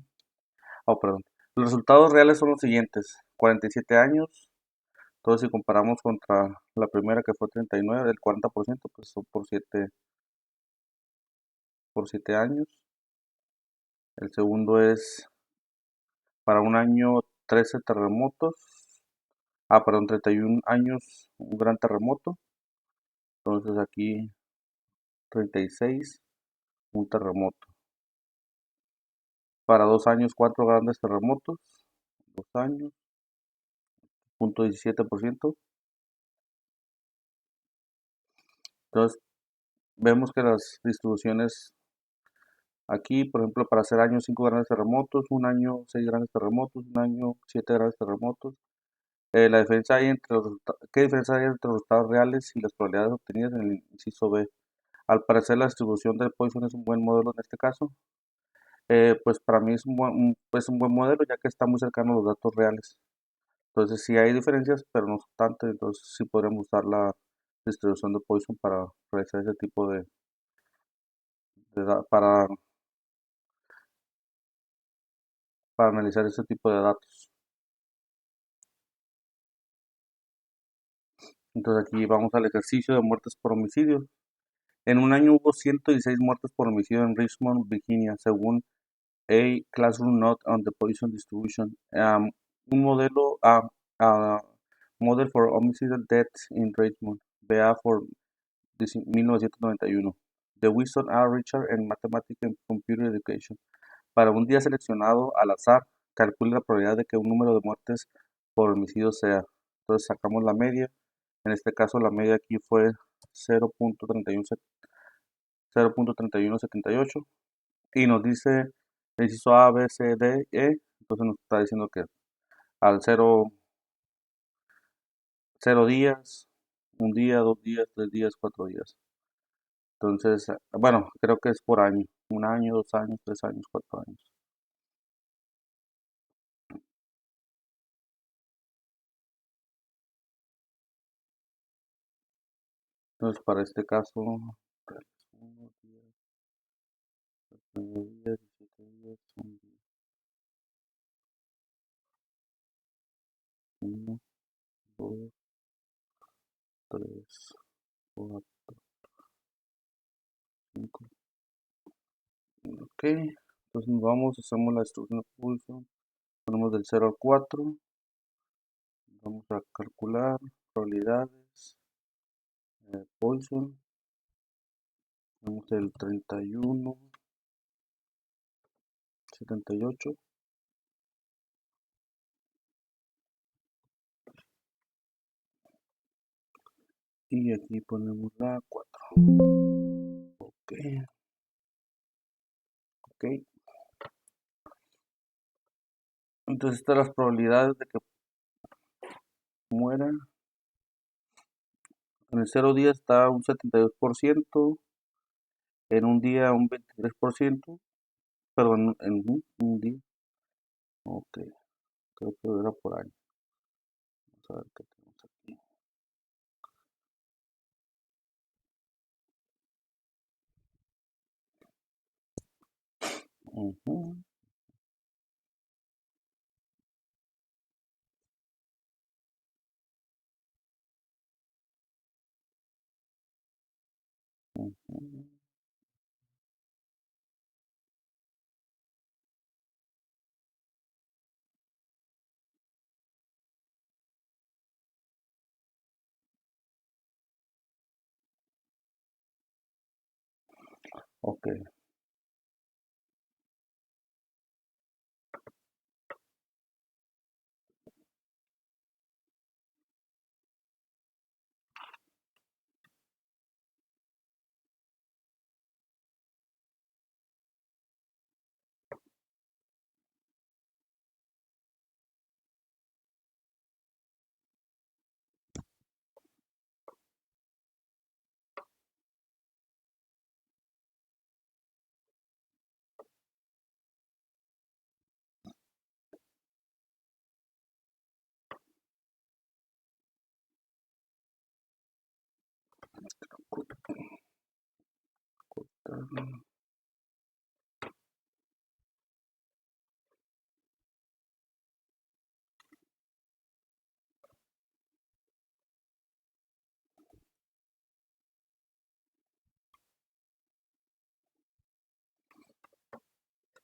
Oh, perdón. Los resultados reales son los siguientes. 47 años. Entonces, si comparamos contra la primera que fue 39, del 40%, pues son por 7 años. El segundo es para un año 13 terremotos. Perdón, 31 años, un gran terremoto. Entonces aquí 36, un terremoto. Para 2 años, 4 grandes terremotos. 2 años, 0.17%. Entonces vemos que las distribuciones aquí, por ejemplo, para hacer años 5 grandes terremotos, un año 6 grandes terremotos, un año 7 grandes terremotos. La diferencia hay entre ¿qué diferencia hay entre los resultados reales y las probabilidades obtenidas en el inciso B? Al parecer la distribución del Poisson es un buen modelo en este caso. Pues para mí es un buen modelo ya que está muy cercano a los datos reales. Entonces sí hay diferencias, pero no son tantas, entonces sí podríamos usar la distribución de Poisson para realizar ese tipo para analizar ese tipo de datos. Entonces aquí vamos al ejercicio de muertes por homicidio. En un año hubo 116 muertes por homicidio en Richmond, Virginia, según A Classroom Note on the Poison Distribution. Un modelo, Model for Homicidal Deaths in Richmond, BA for 1991. The Wilson A. Richard en Mathematics and Computer Education. Para un día seleccionado al azar, calcule la probabilidad de que un número de muertes por homicidio sea. Entonces sacamos la media. En este caso la media aquí fue 0.3178 y nos dice el inciso A, B, C, D, E. Entonces nos está diciendo que al 0 días, un día, 2 días, 3 días, 4 días. Entonces, bueno, creo que es por año. Un año, 2 años, 3 años, 4 años. Entonces, para este caso, 1 días, 9 días, 17 días, un día. 1, 2, 3, 4, 5. Ok. Entonces nos vamos, hacemos la distribución de pulso. Ponemos del 0 al 4. Vamos a calcular probabilidades. Poisson. Tenemos el 31, 78. Y aquí ponemos la 4. Ok, ok. Entonces estas las probabilidades de que mueran. En el 0 día está un 72%. En un día un 23%. Perdón, en un día. Ok, creo que era por año. Vamos a ver qué tenemos aquí. Ujú, ujú. Ok,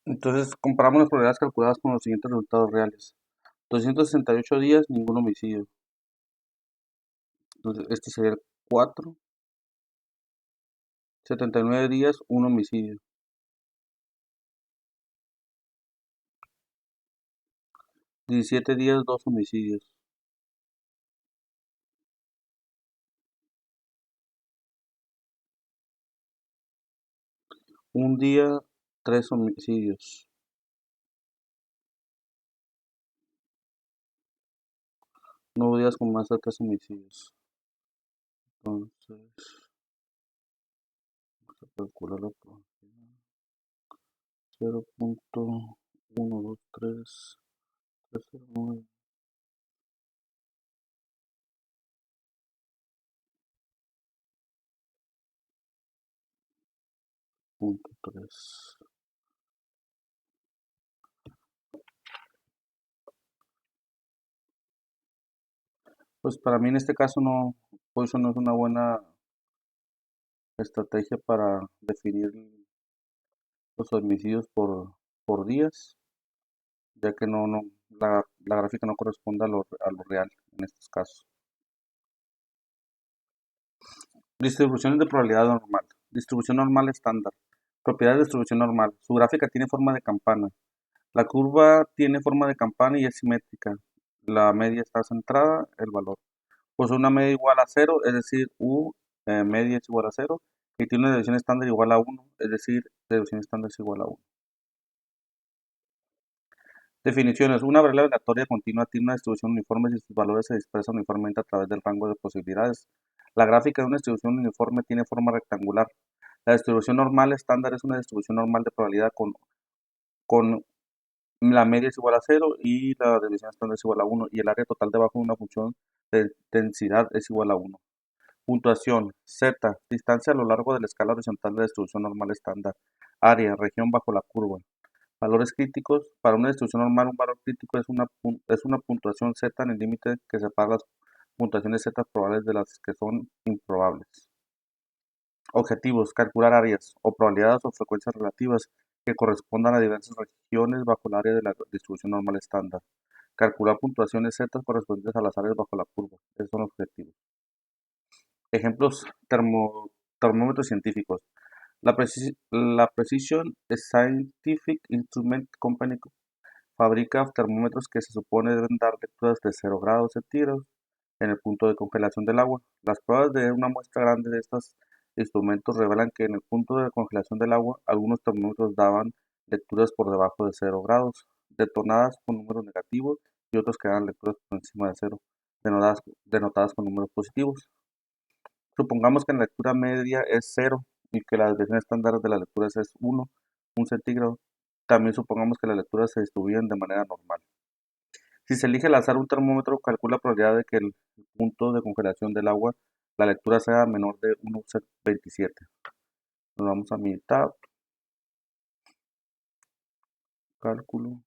Entonces, comparamos las probabilidades calculadas con los siguientes resultados reales. 268 días, ningún homicidio. Entonces, este sería el 4. 79 días, un homicidio. 17 días, dos homicidios. Un día, tres homicidios. 9 días con más de tres homicidios. Entonces, vamos a calcularlo por 0.123309.3. Pues para mí en este caso no, pues eso no es una buena estrategia para definir los homicidios por días, ya que la gráfica no corresponde a lo real en estos casos. Distribuciones de probabilidad normal. Distribución normal estándar. Propiedades de distribución normal. Su gráfica tiene forma de campana. La curva tiene forma de campana y es simétrica. La media está centrada, el valor. Pues una media igual a cero, es decir, U media es igual a cero. Y tiene una desviación estándar igual a uno, es decir, desviación estándar es igual a uno. Definiciones. Una variable aleatoria continua tiene una distribución uniforme si sus valores se expresan uniformemente a través del rango de posibilidades. La gráfica de una distribución uniforme tiene forma rectangular. La distribución normal estándar es una distribución normal de probabilidad con la media es igual a cero y la desviación estándar es igual a uno y el área total debajo de una función de densidad es igual a uno. Puntuación Z, distancia a lo largo de la escala horizontal de la distribución normal estándar. Área, región bajo la curva. Valores críticos. Para una distribución normal, un valor crítico es una puntuación Z en el límite que separa las puntuaciones Z probables de las que son improbables. Objetivos. Calcular áreas o probabilidades o frecuencias relativas que correspondan a diversas regiones bajo el área de la distribución normal estándar. Calcular puntuaciones Z correspondientes a las áreas bajo la curva. Esos son los objetivos. Ejemplos termómetros científicos. La Precision Scientific Instrument Company fabrica termómetros que se supone deben dar lecturas de 0 grados centígrados en el punto de congelación del agua. Las pruebas de una muestra grande de estos instrumentos revelan que en el punto de congelación del agua algunos termómetros daban lecturas por debajo de 0 grados, detonadas con números negativos, y otros que daban lecturas por encima de cero, denotadas con números positivos. Supongamos que la lectura media es cero y que la desviación estándar de las lecturas es 1, un centígrado. También supongamos que las lecturas se distribuyen de manera normal. Si se elige al azar un termómetro, calcula la probabilidad de que el punto de congelación del agua, la lectura sea menor de 1,27. Nos vamos a mitad, cálculo,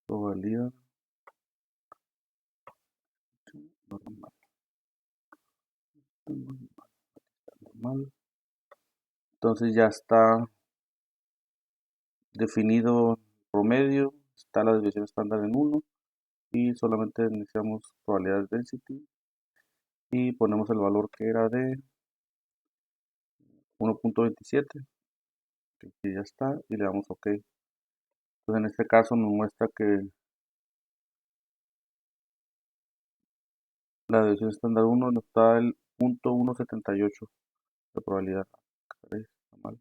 probabilidad normal, normal. Entonces ya está definido el promedio, está la desviación estándar en 1 y solamente iniciamos probabilidad density y ponemos el valor que era de 1,27, que aquí ya está, y le damos OK. Entonces en este caso nos muestra que la desviación estándar 1 nos da el 0.178 de probabilidad. Caray, está mal.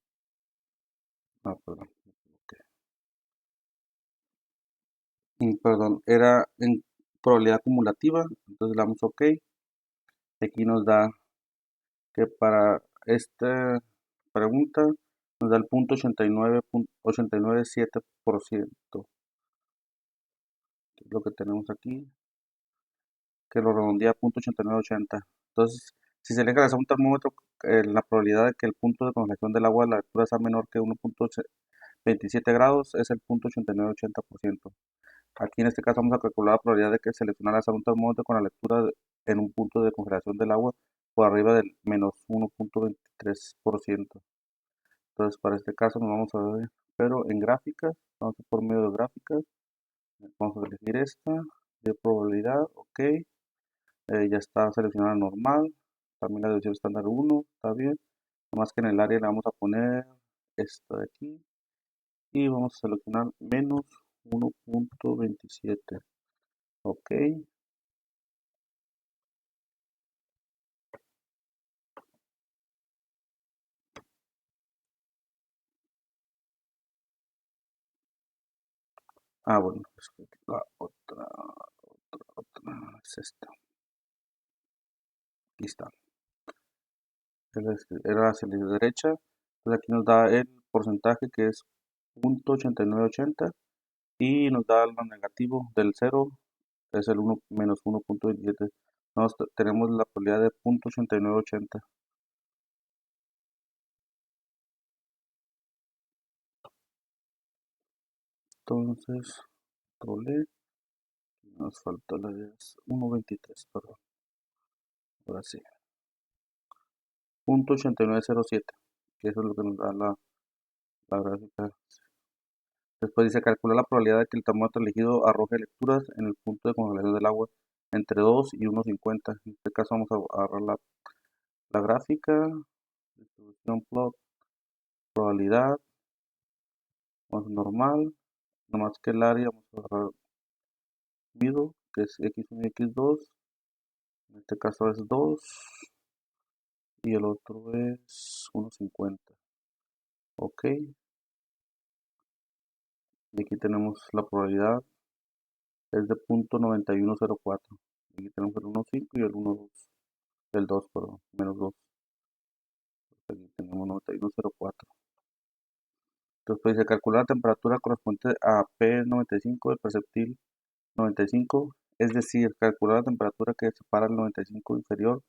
Ah, perdón. Perdón, era en probabilidad acumulativa, entonces le damos OK. Aquí nos da que para esta pregunta nos da el 0.89,897%, que es lo que tenemos aquí, que lo redondea a 0.8980. Entonces, Si se le realiza un termómetro, la probabilidad de que el punto de congelación del agua a la altura sea menor que 1.27 grados es el 0.8980%. Aquí en este caso vamos a calcular la probabilidad de que seleccionar hacer un termómetro con la lectura en un punto de congelación del agua por arriba del menos 1.23%. Entonces para este caso nos vamos a ver, pero en gráficas, vamos a ir por medio de gráficas, vamos a elegir esta de probabilidad, ok, ya está seleccionada normal, también la división estándar 1, está bien, más que en el área le vamos a poner esta de aquí y vamos a seleccionar menos 1.27, ok. Bueno, pues la otra es esta, aquí está, era hacia la derecha, entonces aquí nos da el porcentaje que es 0.8980 y nos da lo negativo del 0 es el 1 menos 1.27. Tenemos la probabilidad de 0.8980. Entonces, control nos falta la de 1.23, perdón. Ahora sí. 0.8907, que eso es lo que nos da la gráfica. Después dice calcular la probabilidad de que el termómetro elegido arroje lecturas en el punto de congelación del agua entre 2 y 1.50. En este caso vamos a agarrar la gráfica, distribución plot, probabilidad, vamos a normal, nomás que el área vamos a agarrar middle, que es x1 y x2, en este caso es 2 y el otro es 1.50. Ok, y aquí tenemos la probabilidad, es de 0.9104. Aquí tenemos el 1.5 y el 1.2, el 2, perdón, menos 2. Aquí tenemos 9104. Después dice calcular la temperatura correspondiente a P95 del perceptil 95, es decir, calcular la temperatura que separa el 95 inferior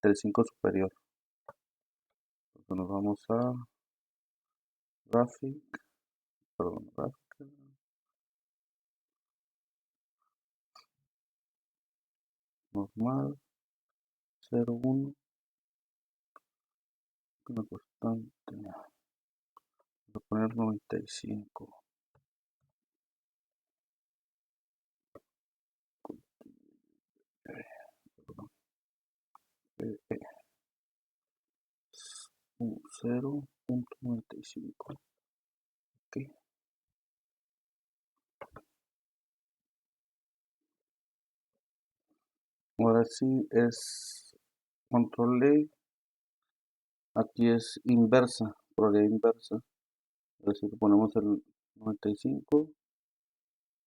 del 5 superior. Entonces nos vamos a graphic, perdón, gráfica, normal, 0,1, una constante, vamos a poner 95. Perdón, eh, 0.95. Ok, ahora sí es control E, aquí es inversa, probabilidad inversa, es decir, ponemos el 95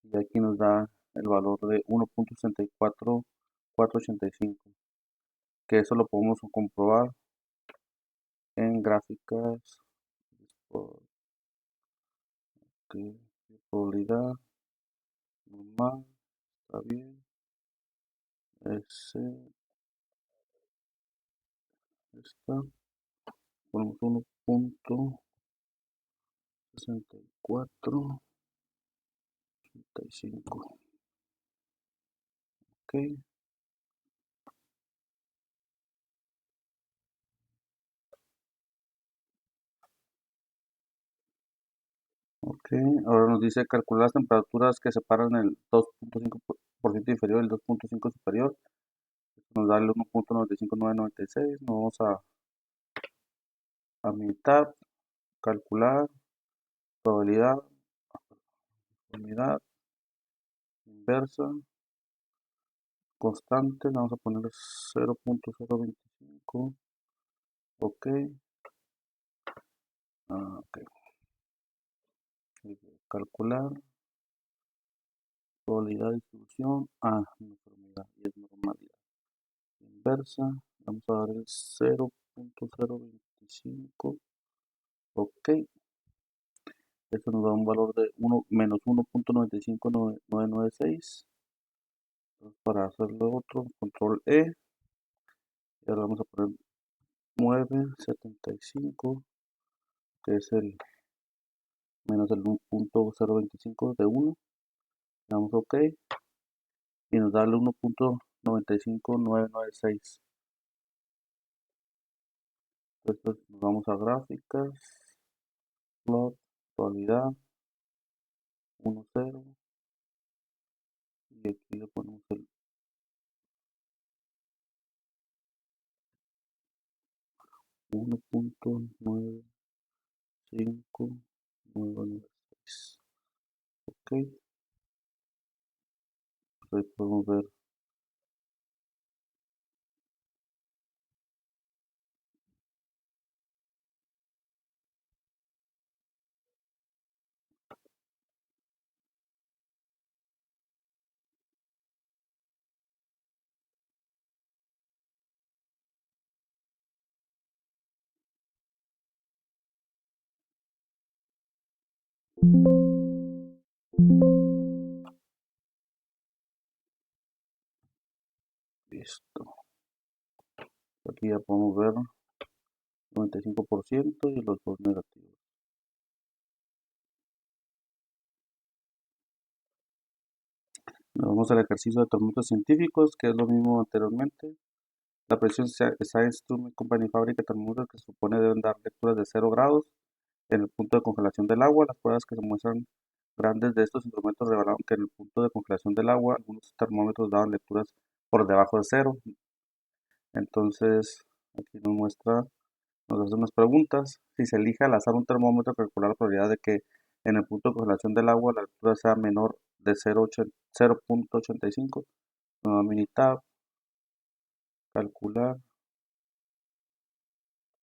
y aquí nos da el valor de 1.64485, que eso lo podemos comprobar en gráficas, probabilidad normal, está bien, ese, está, ponemos 1.6485, ok, ok, ahora nos dice calcular las temperaturas que separan el 2.5% inferior y el 2.5 superior, nos da el 1.95996, nos vamos a mitad, calcular, probabilidad, unidad, inversa, constante, vamos a poner 0.025, ok, ok, calcular, probabilidad de distribución, uniformidad y es normalidad, inversa, vamos a dar el 0.025, ok, esto nos da un valor de 1 menos 1.95996. Entonces, para hacerlo otro, control E, Y ahora vamos a poner 9,75, que es el menos el 1.025 de 1. Le damos OK y nos da el 1.95996. Entonces nos vamos a gráficas, plot, probabilidad, 1, 0. Y aquí le ponemos el 1.95996. OK, pues ahí podemos ver. Listo. Aquí ya podemos ver 95% y los dos negativos. Nos vamos al ejercicio de termómetros científicos, que es lo mismo anteriormente. La presión Science Instrument Company fábrica de termómetros que se supone deben dar lecturas de 0 grados en el punto de congelación del agua. Las pruebas que se muestran grandes de estos instrumentos revelaron que en el punto de congelación del agua algunos termómetros daban lecturas por debajo de 0. Entonces, aquí nos muestra, nos hace unas preguntas. Si se elige al azar un termómetro, calcular la probabilidad de que en el punto de congelación del agua la lectura sea menor de 0.85. Nueva mini tab, calcular,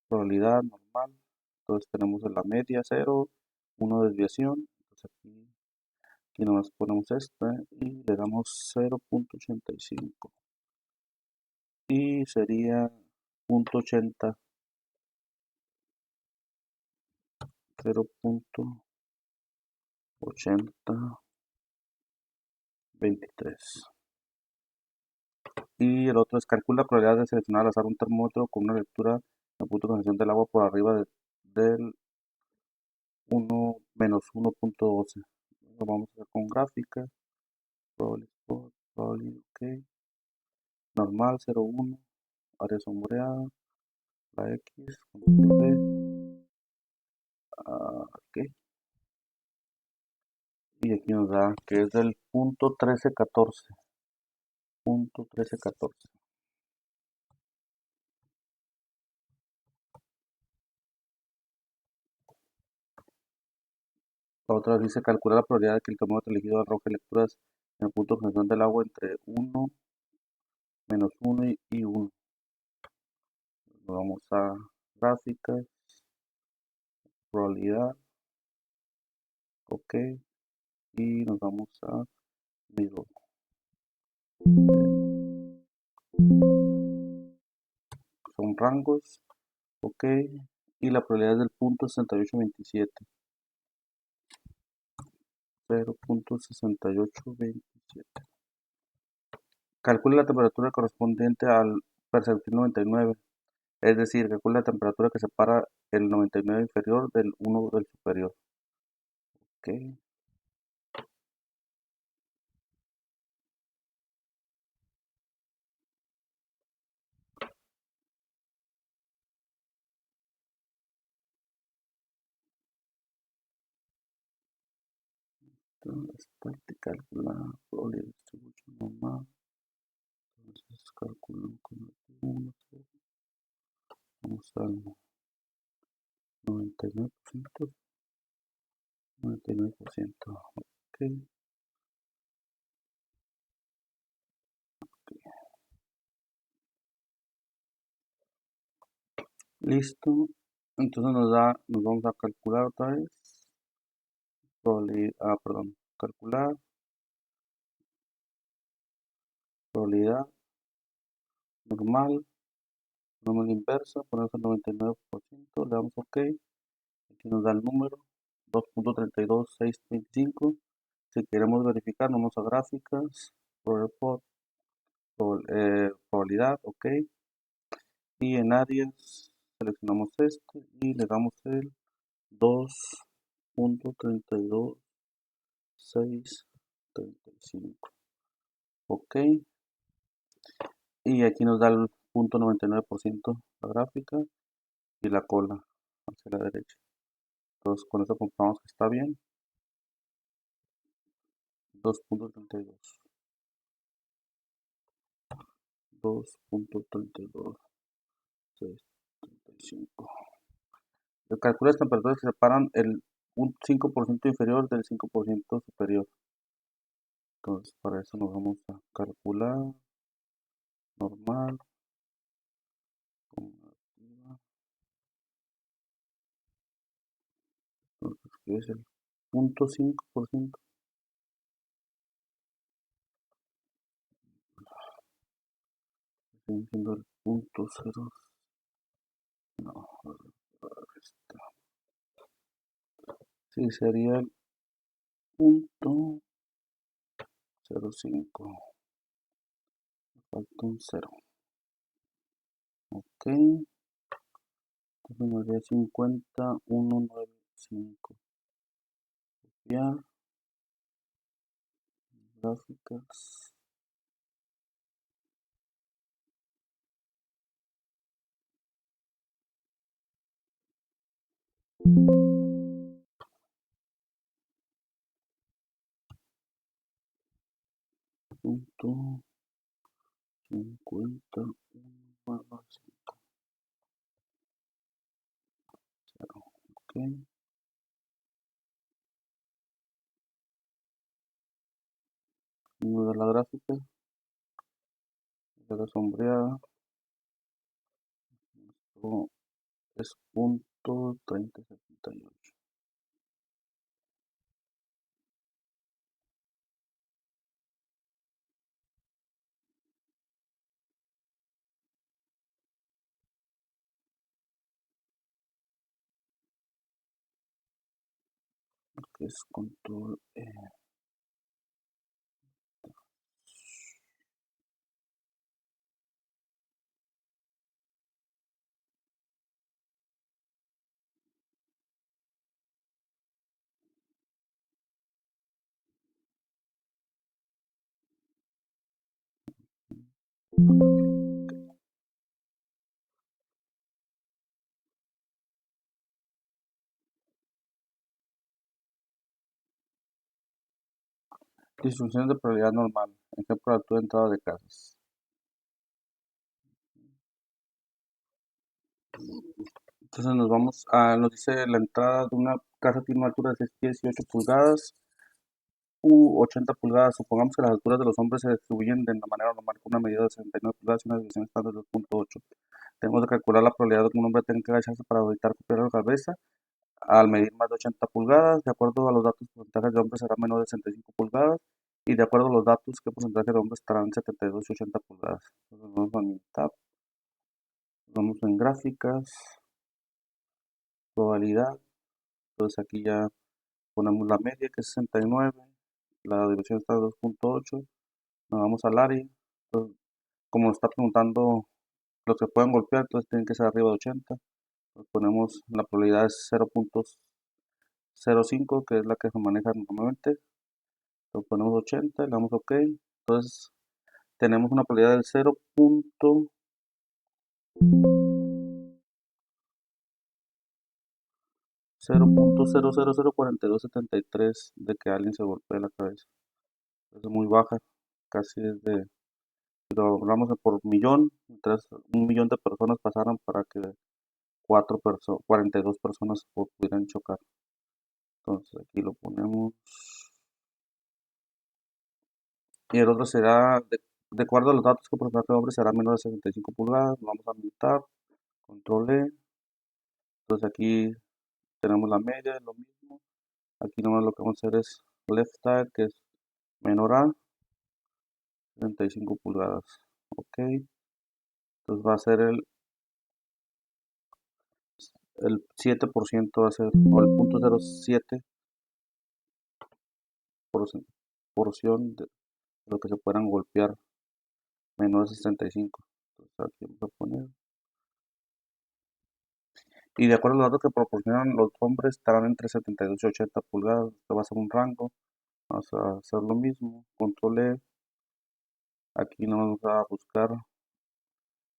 probabilidad normal. Entonces tenemos en la media 0, 1 desviación. Entonces aquí nomás ponemos esta y le damos 0.85. Y sería 0.80, 0.8023. Y el otro es calcula la probabilidad de seleccionar al azar un termómetro con una lectura en punto de congelación del agua por arriba del 1 menos 1.12. Lo vamos a hacer con gráfica, probability spot, probability, ok, normal 0,1, área sombreada, la X, control V, ok, y aquí nos da que es del punto 1314, punto 1314. La otra dice calcular la probabilidad de que el termómetro elegido arroje lecturas en el punto de congelación del agua entre 1, menos 1 y 1. Nos vamos a gráficas, probabilidad, ok, y nos vamos a middle. Son rangos, ok, y la probabilidad es del punto 6827, 0.6827. Calcula la temperatura correspondiente al perceptil 99, es decir, calcula la temperatura que separa el 99 inferior del 1 del superior. Ok, entonces te calcula probabilidad de distribución normal, entonces calculo con 1, vamos al 99%, 99%, ok, listo. Entonces nos vamos a calcular otra vez, probabilidad, perdón, calcular, probabilidad, normal, normal inversa, ponemos el 99%, le damos OK, aquí nos da el número, 2.32625. Si queremos verificar, vamos a gráficas, report, probabilidad, OK, Y en áreas seleccionamos este y le damos el 2.32635. Ok. Y aquí nos da el 0.99% la gráfica y la cola hacia la derecha. Entonces con eso comprobamos que está bien. 2.32. 2.32. 6.35. Calcula las temperaturas que separan un 5% inferior del 5% superior. Entonces para eso nos vamos a calcular normal, comparativa. Entonces, ¿qué es el 0.5%? Sigue siendo el 0.0. No, está. Sí, sería el 0.05. Falta un 0. Ok. Entonces nos daría 50.195. Ya, gráficas. Punto 50. Ok. Número de la gráfica. De la sombreada. Esto es punto 3078. Que es control E. Distribuciones de probabilidad normal. Ejemplo de altura de entrada de casas. Entonces nos dice la entrada de una casa tiene una altura de 6 pies y 8 pulgadas u 80 pulgadas. Supongamos que las alturas de los hombres se distribuyen de la manera normal con una medida de 69 pulgadas y una división estándar de 2.8. Tenemos que calcular la probabilidad de que un hombre tenga que agacharse para evitar golpear la cabeza al medir más de 80 pulgadas. De acuerdo a los datos, el porcentaje de hombres será menor de 65 pulgadas. Y de acuerdo a los datos, ¿qué porcentaje de hombres estarán 72 y 80 pulgadas? Entonces vamos a mi tab, vamos en gráficas, probabilidad. Entonces aquí ya ponemos la media que es 69, la división está en 2.8, nos vamos al área. Entonces, como está preguntando los que pueden golpear, entonces tienen que ser arriba de 80. Entonces ponemos la probabilidad es 0.05, que es la que se maneja normalmente. Entonces ponemos 80, le damos OK. Entonces tenemos una probabilidad del 0.0004273 de que alguien se golpee la cabeza. Es muy baja, casi es de, si lo hablamos de por millón, entonces 1 millón de personas pasaran para que 42 personas pudieran chocar. Entonces aquí lo ponemos. Y el otro será, de acuerdo a los datos que porcentaje de hombres será menor de 65 pulgadas, vamos a militar, control E. Entonces aquí tenemos la media, es lo mismo. Aquí nomás lo que vamos a hacer es left tag, que es menor a 35 pulgadas. Ok, entonces va a ser el 7%, va a ser, o el 0.07 porción de lo que se puedan golpear menor de 65. Entonces aquí vamos a poner Y de acuerdo a los datos que proporcionan los hombres, estarán entre 72 y 80 pulgadas. Te va a ser un rango. Vamos a hacer lo mismo. Control E. Aquí nos vamos a buscar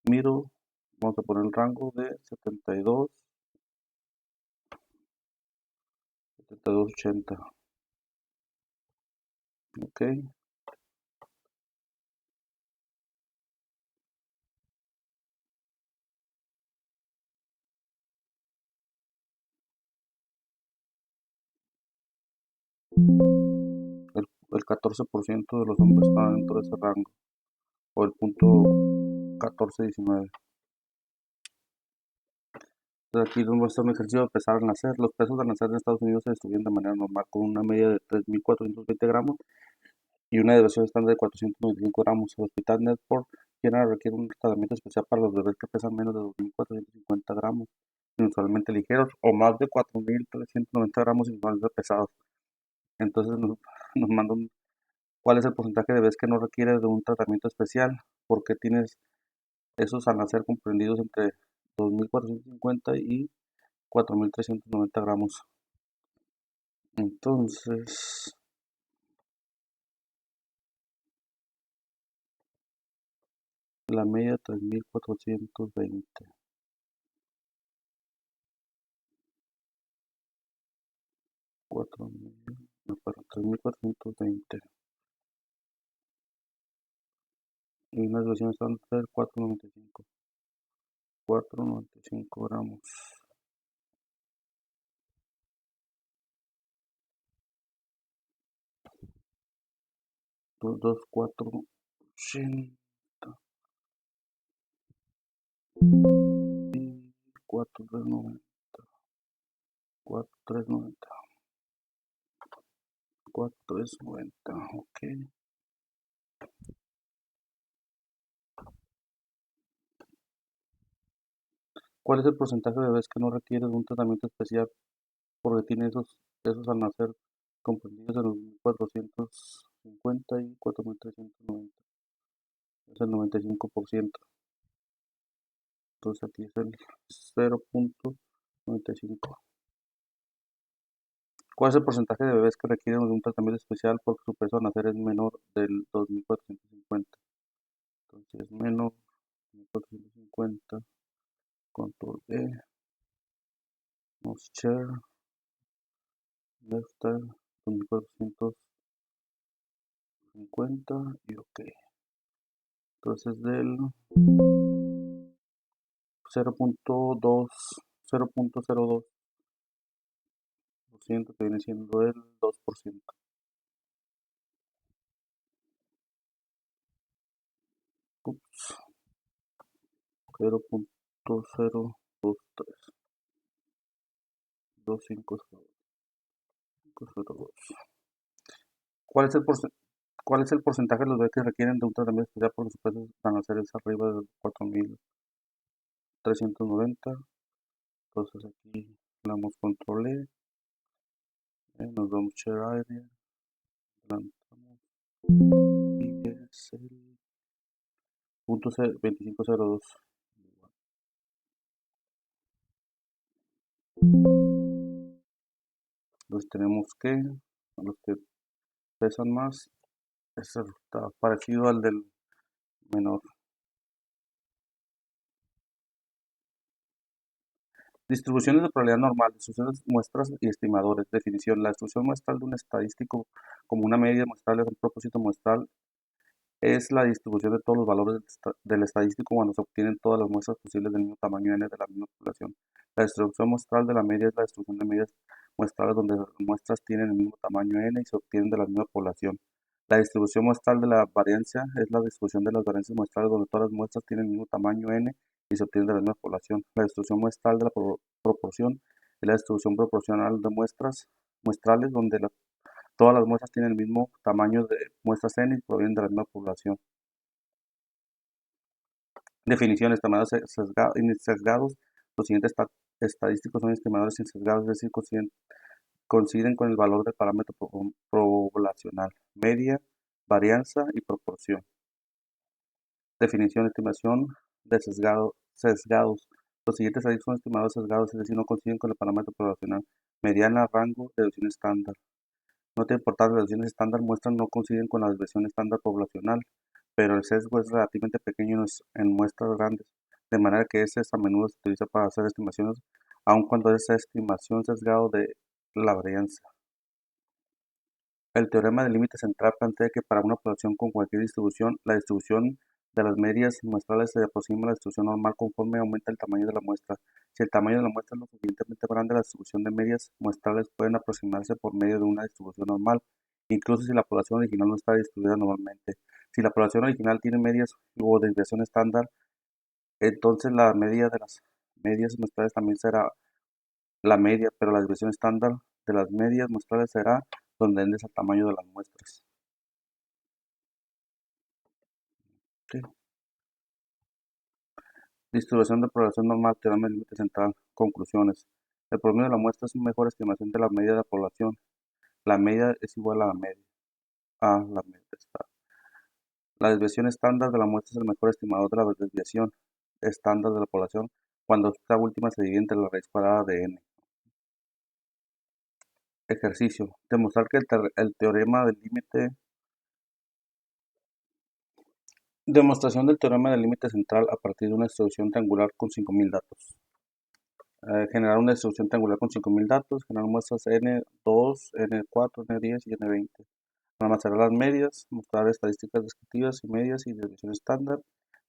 middle. Vamos a poner el rango de 72, 72, 80. Ok. El 14% de los hombres están dentro de ese rango. O el punto 14, 19. Entonces aquí nos muestra un ejercicio de pesar al nacer. Los pesos al nacer en Estados Unidos se distribuyen de manera normal con una media de 3.420 gramos y una deviación estándar de 495 gramos. El Hospital Netport General requiere un tratamiento especial para los bebés que pesan menos de 2.450 gramos, inusualmente ligeros, o más de 4.390 gramos inusualmente pesados. Entonces nos mandan cuál es el porcentaje de bebés que no requiere de un tratamiento especial, porque tienes esos al nacer comprendidos entre 2.450 y 4.390 gramos. Entonces, la media 3.420. 4.000, no, perdón, 3.420. Y una desviación estándar de 4.95. 4.95 gramos. 2.480 y 4.390. 4.390. 4.390. Ok. ¿Cuál es el porcentaje de bebés que no requiere de un tratamiento especial porque tiene esos al nacer comprendidos en los 1.450 y 4.390? Es el 95%. Entonces aquí es el 0.95. ¿Cuál es el porcentaje de bebés que requieren de un tratamiento especial porque su peso al nacer es menor del 2.450? Entonces es menos 2.450. Control E. Nos share. Lifestyle 2.450 y ok. Entonces del 0.2, 0.02% que viene siendo el 2%. Ups, 0.023, 2.502. ¿Cuál es el porcentaje de los bebés que requieren de un tratamiento especial porque su peso van a ser arriba de 4.390? Entonces aquí le damos control E, nos damos share area, adelantamos y es el punto 2502. Entonces tenemos que, a los que pesan más, ese está parecido al del menor. Distribuciones de probabilidad normal, distribuciones muestras y estimadores. Definición: la distribución muestral de un estadístico como una media muestral es un propósito muestral. Es la distribución de todos los valores del estadístico cuando se obtienen todas las muestras posibles del mismo tamaño n de la misma población. La distribución muestral de la media es la distribución de medias muestrales donde las muestras tienen el mismo tamaño n y se obtienen de la misma población. La distribución muestral de la variancia es la distribución de las variancias muestrales donde todas las muestras tienen el mismo tamaño n y se obtienen de la misma población. La distribución muestral de la proporción es la distribución proporcional de muestras muestrales donde todas las muestras tienen el mismo tamaño de muestras n y provienen de la misma población. Definiciones: estimadores sesgados. Los siguientes estadísticos son estimadores sin sesgados, es decir, coinciden con el valor del parámetro poblacional, media, varianza y proporción. Definición: estimación de sesgados. Los siguientes ahí son estimados sesgados, es decir, no coinciden con el parámetro poblacional. Mediana, rango, deducción estándar. Nota importante, las deducciones estándar muestran no coinciden con la desviación estándar poblacional, pero el sesgo es relativamente pequeño en muestras grandes, de manera que ese a menudo se utiliza para hacer estimaciones, aun cuando esa estimación sesgado de la varianza. El teorema del límite central plantea que para una población con cualquier distribución, la distribución de las medias muestrales se aproxima a la distribución normal conforme aumenta el tamaño de la muestra. Si el tamaño de la muestra es lo suficientemente grande, la distribución de medias muestrales pueden aproximarse por medio de una distribución normal, incluso si la población original no está distribuida normalmente. Si la población original tiene medias o desviación estándar, entonces la media de las medias muestrales también será la media, pero la desviación estándar de las medias muestrales será donde es el tamaño de las muestras. Sí. Distribución de población normal, teorema del límite central. Conclusiones. El promedio de la muestra es una mejor estimación de la media de la población. La media es igual a la media. La media está. La desviación estándar de la muestra es el mejor estimador de la desviación estándar de la población cuando esta última se divide entre la raíz cuadrada de n. Ejercicio. Demostrar que el teorema del límite. Demostración del teorema del límite central a partir de una distribución triangular con 5000 datos. Generar una distribución triangular con 5000 datos, generar muestras N2, N4, N10 y N20. Almacenar las medias, mostrar estadísticas descriptivas y medias y desviación estándar,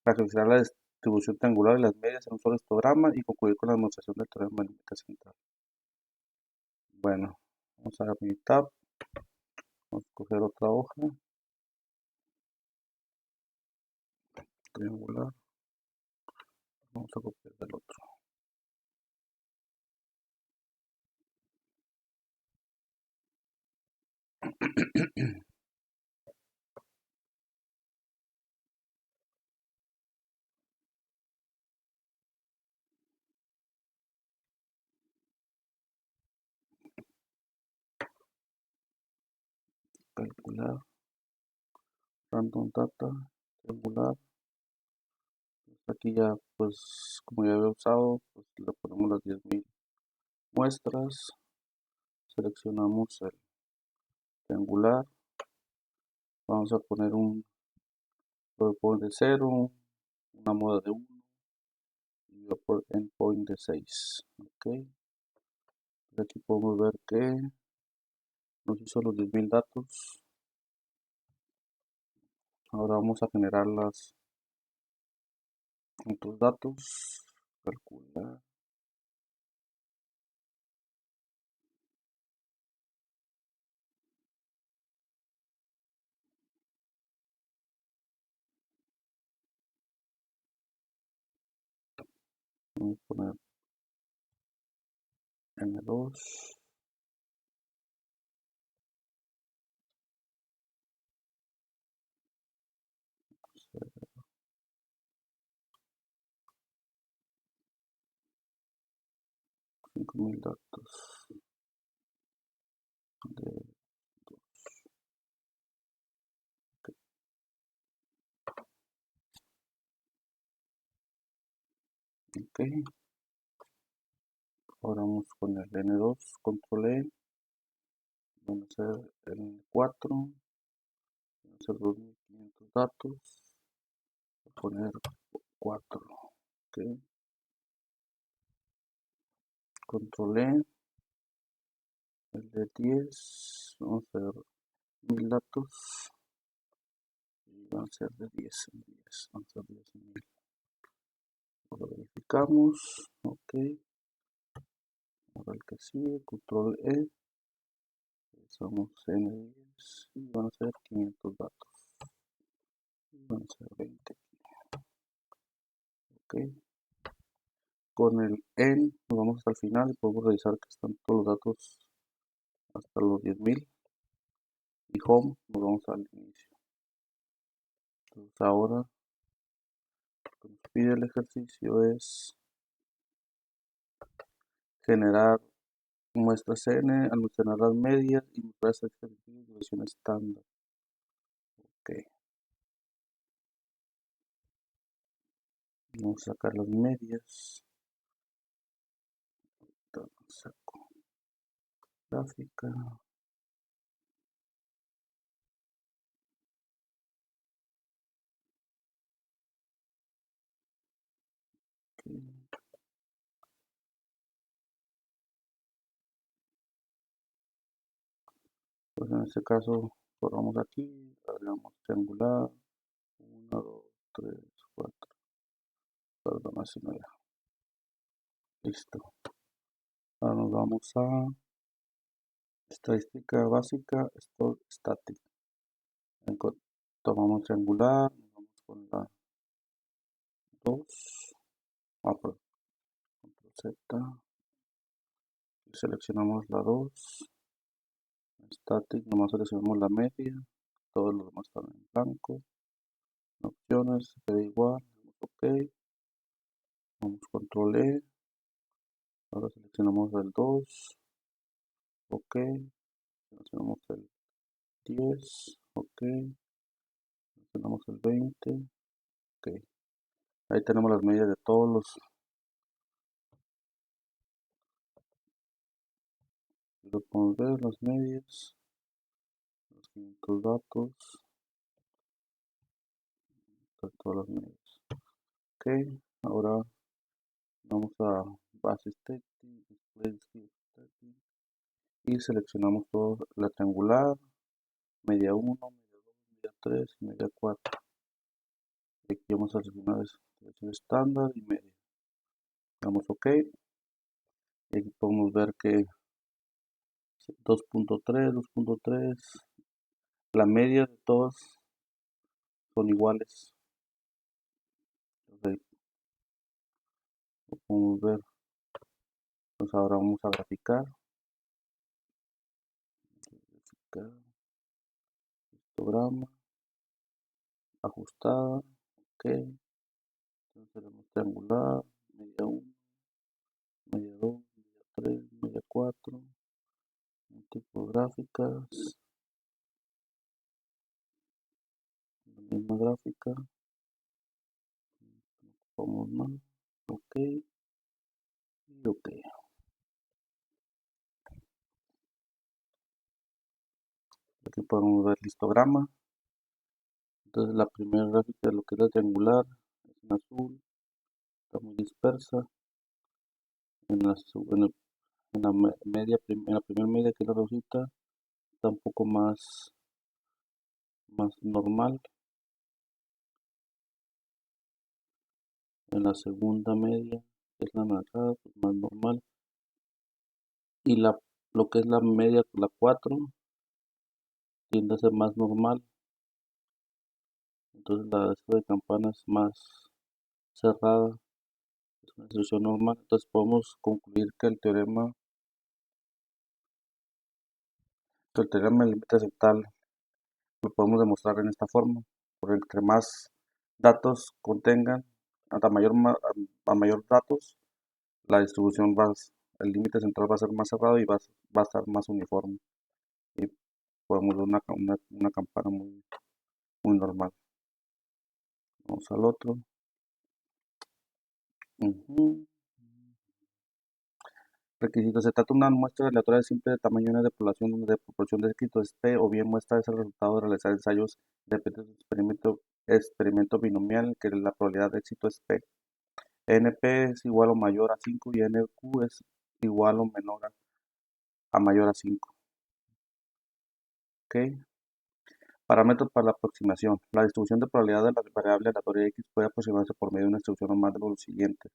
reflexionar la distribución triangular y las medias en un solo histograma y concluir con la demostración del teorema del límite central. Bueno, vamos a mi tab, vamos a coger otra hoja, triangular, vamos a copiar del otro. Calcular, random data, triangular. Aquí ya, pues, como ya había usado, pues le ponemos las 10.000 muestras, seleccionamos el triangular, vamos a poner un point de 0, una moda de 1 y voy a poner endpoint de 6. Ok, aquí podemos ver que nos hizo los 10.000 datos. Ahora vamos a generar los otros datos, calcular. Vamos a poner N2, 5000 datos de ok. Ahora vamos con el N2, control E, van a ser el 4, van a ser 2500 datos, voy a poner 4, ok. Control E, el de 10, vamos a ver 1000 datos y van a ser de 10 en 10, van a ser 10.000. Ahora verificamos, ok. Ahora el que sigue, control E, usamos N10 y van a ser 500 datos, y van a ser 20, ok. Con el EN nos vamos hasta el final y podemos revisar que están todos los datos hasta los 10.000 y Home nos vamos al inicio. Entonces ahora lo que nos pide el ejercicio es generar muestras N, almacenar las medias y mostrar estadísticas de versión estándar. Ok, vamos a sacar las medias. Saco gráfica. Aquí. Pues en este caso, borramos aquí, agregamos triangular, 1, 2, 3, 4, perdón, así no era. Listo. Ahora nos vamos a estadística básica, store static. Tomamos triangular, nos vamos con la 2, perdón, control Z, y seleccionamos la 2, static, nomás seleccionamos la media, todos los demás están en blanco, opciones, se queda igual, ok, vamos control E, ahora seleccionamos el 2, ok, seleccionamos el 10, ok, seleccionamos el 20, ok, ahí tenemos las medidas de todos lo podemos ver, las medias, los 500 datos, todas las medias, ok, ahora vamos a base setting, display setting, y seleccionamos todo la triangular, media 1, media 2, media 3 y media 4. Aquí vamos a seleccionar selección estándar y media. Damos OK. Y aquí podemos ver que 2.3, 2.3, la media de todas son iguales. Entonces, lo podemos ver. Pues ahora vamos a graficar. Histograma. Ajustada. OK. Entonces tenemos triangular, media 1, media 2, media 3, media 4. Tipográficas, la misma gráfica, vamos más, ok y ok. Aquí podemos ver el histograma. Entonces la primera gráfica de lo que es la triangular es en azul, está muy dispersa. En la, en la media, en la primera media que es la rosita, está un poco más normal. En la segunda media, que es la naranjada, pues más normal. Y lo que es la media, la 4, tiende a ser más normal. Entonces la de campana es más cerrada, es una distribución normal. Entonces podemos concluir que el teorema del límite sectal lo podemos demostrar en esta forma. Porque entre más datos contengan, a mayor datos, la distribución el límite central va a ser más cerrado y va a estar más uniforme. Y podemos ver una campana muy normal. Vamos al otro. Requisitos. Se trata de una muestra aleatoria simple de tamaño n de población donde de proporción de escrito es P, o bien muestra es el resultado de realizar ensayos de experimento binomial en que la probabilidad de éxito es P. NP es igual o mayor a 5 y NQ es igual o menor a mayor a 5. ¿Ok? Parámetros para la aproximación. La distribución de probabilidad de la variable aleatoria X puede aproximarse por medio de una distribución normal de los siguientes.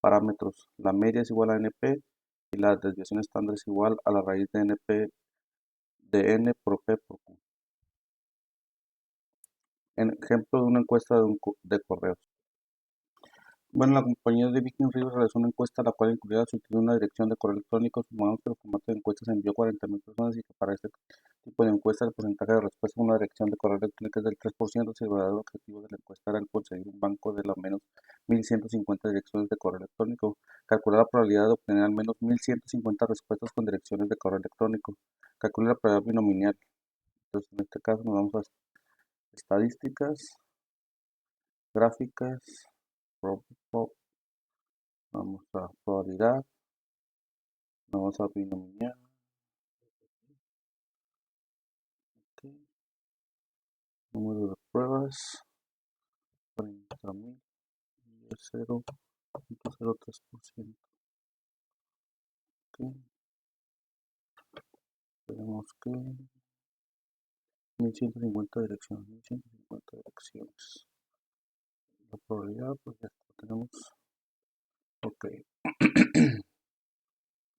Parámetros. La media es igual a NP y la desviación estándar es igual a la raíz de NP de N por P por Q. Ejemplo de una encuesta de correos. Bueno, la compañía de Viking River realizó una encuesta la cual incluía la solicitud de una dirección de correo electrónico. Supongamos que el formato de encuesta se envió a 40.000 personas y que para este tipo de encuesta el porcentaje de respuesta a una dirección de correo electrónico es del 3%. Si el verdadero objetivo de la encuesta era el conseguir un banco de al menos 1.150 direcciones de correo electrónico, calcular la probabilidad de obtener al menos 1.150 respuestas con direcciones de correo electrónico. Calcula la probabilidad binomial. Entonces, en este caso nos vamos a estadísticas, gráficas, vamos a probabilidad, Vamos a binomial. Ok. Número de pruebas 40.000 y es 0.03%. Ok. Tenemos que 1150 direcciones. 1150 direcciones. La probabilidad, pues ya tenemos. Ok.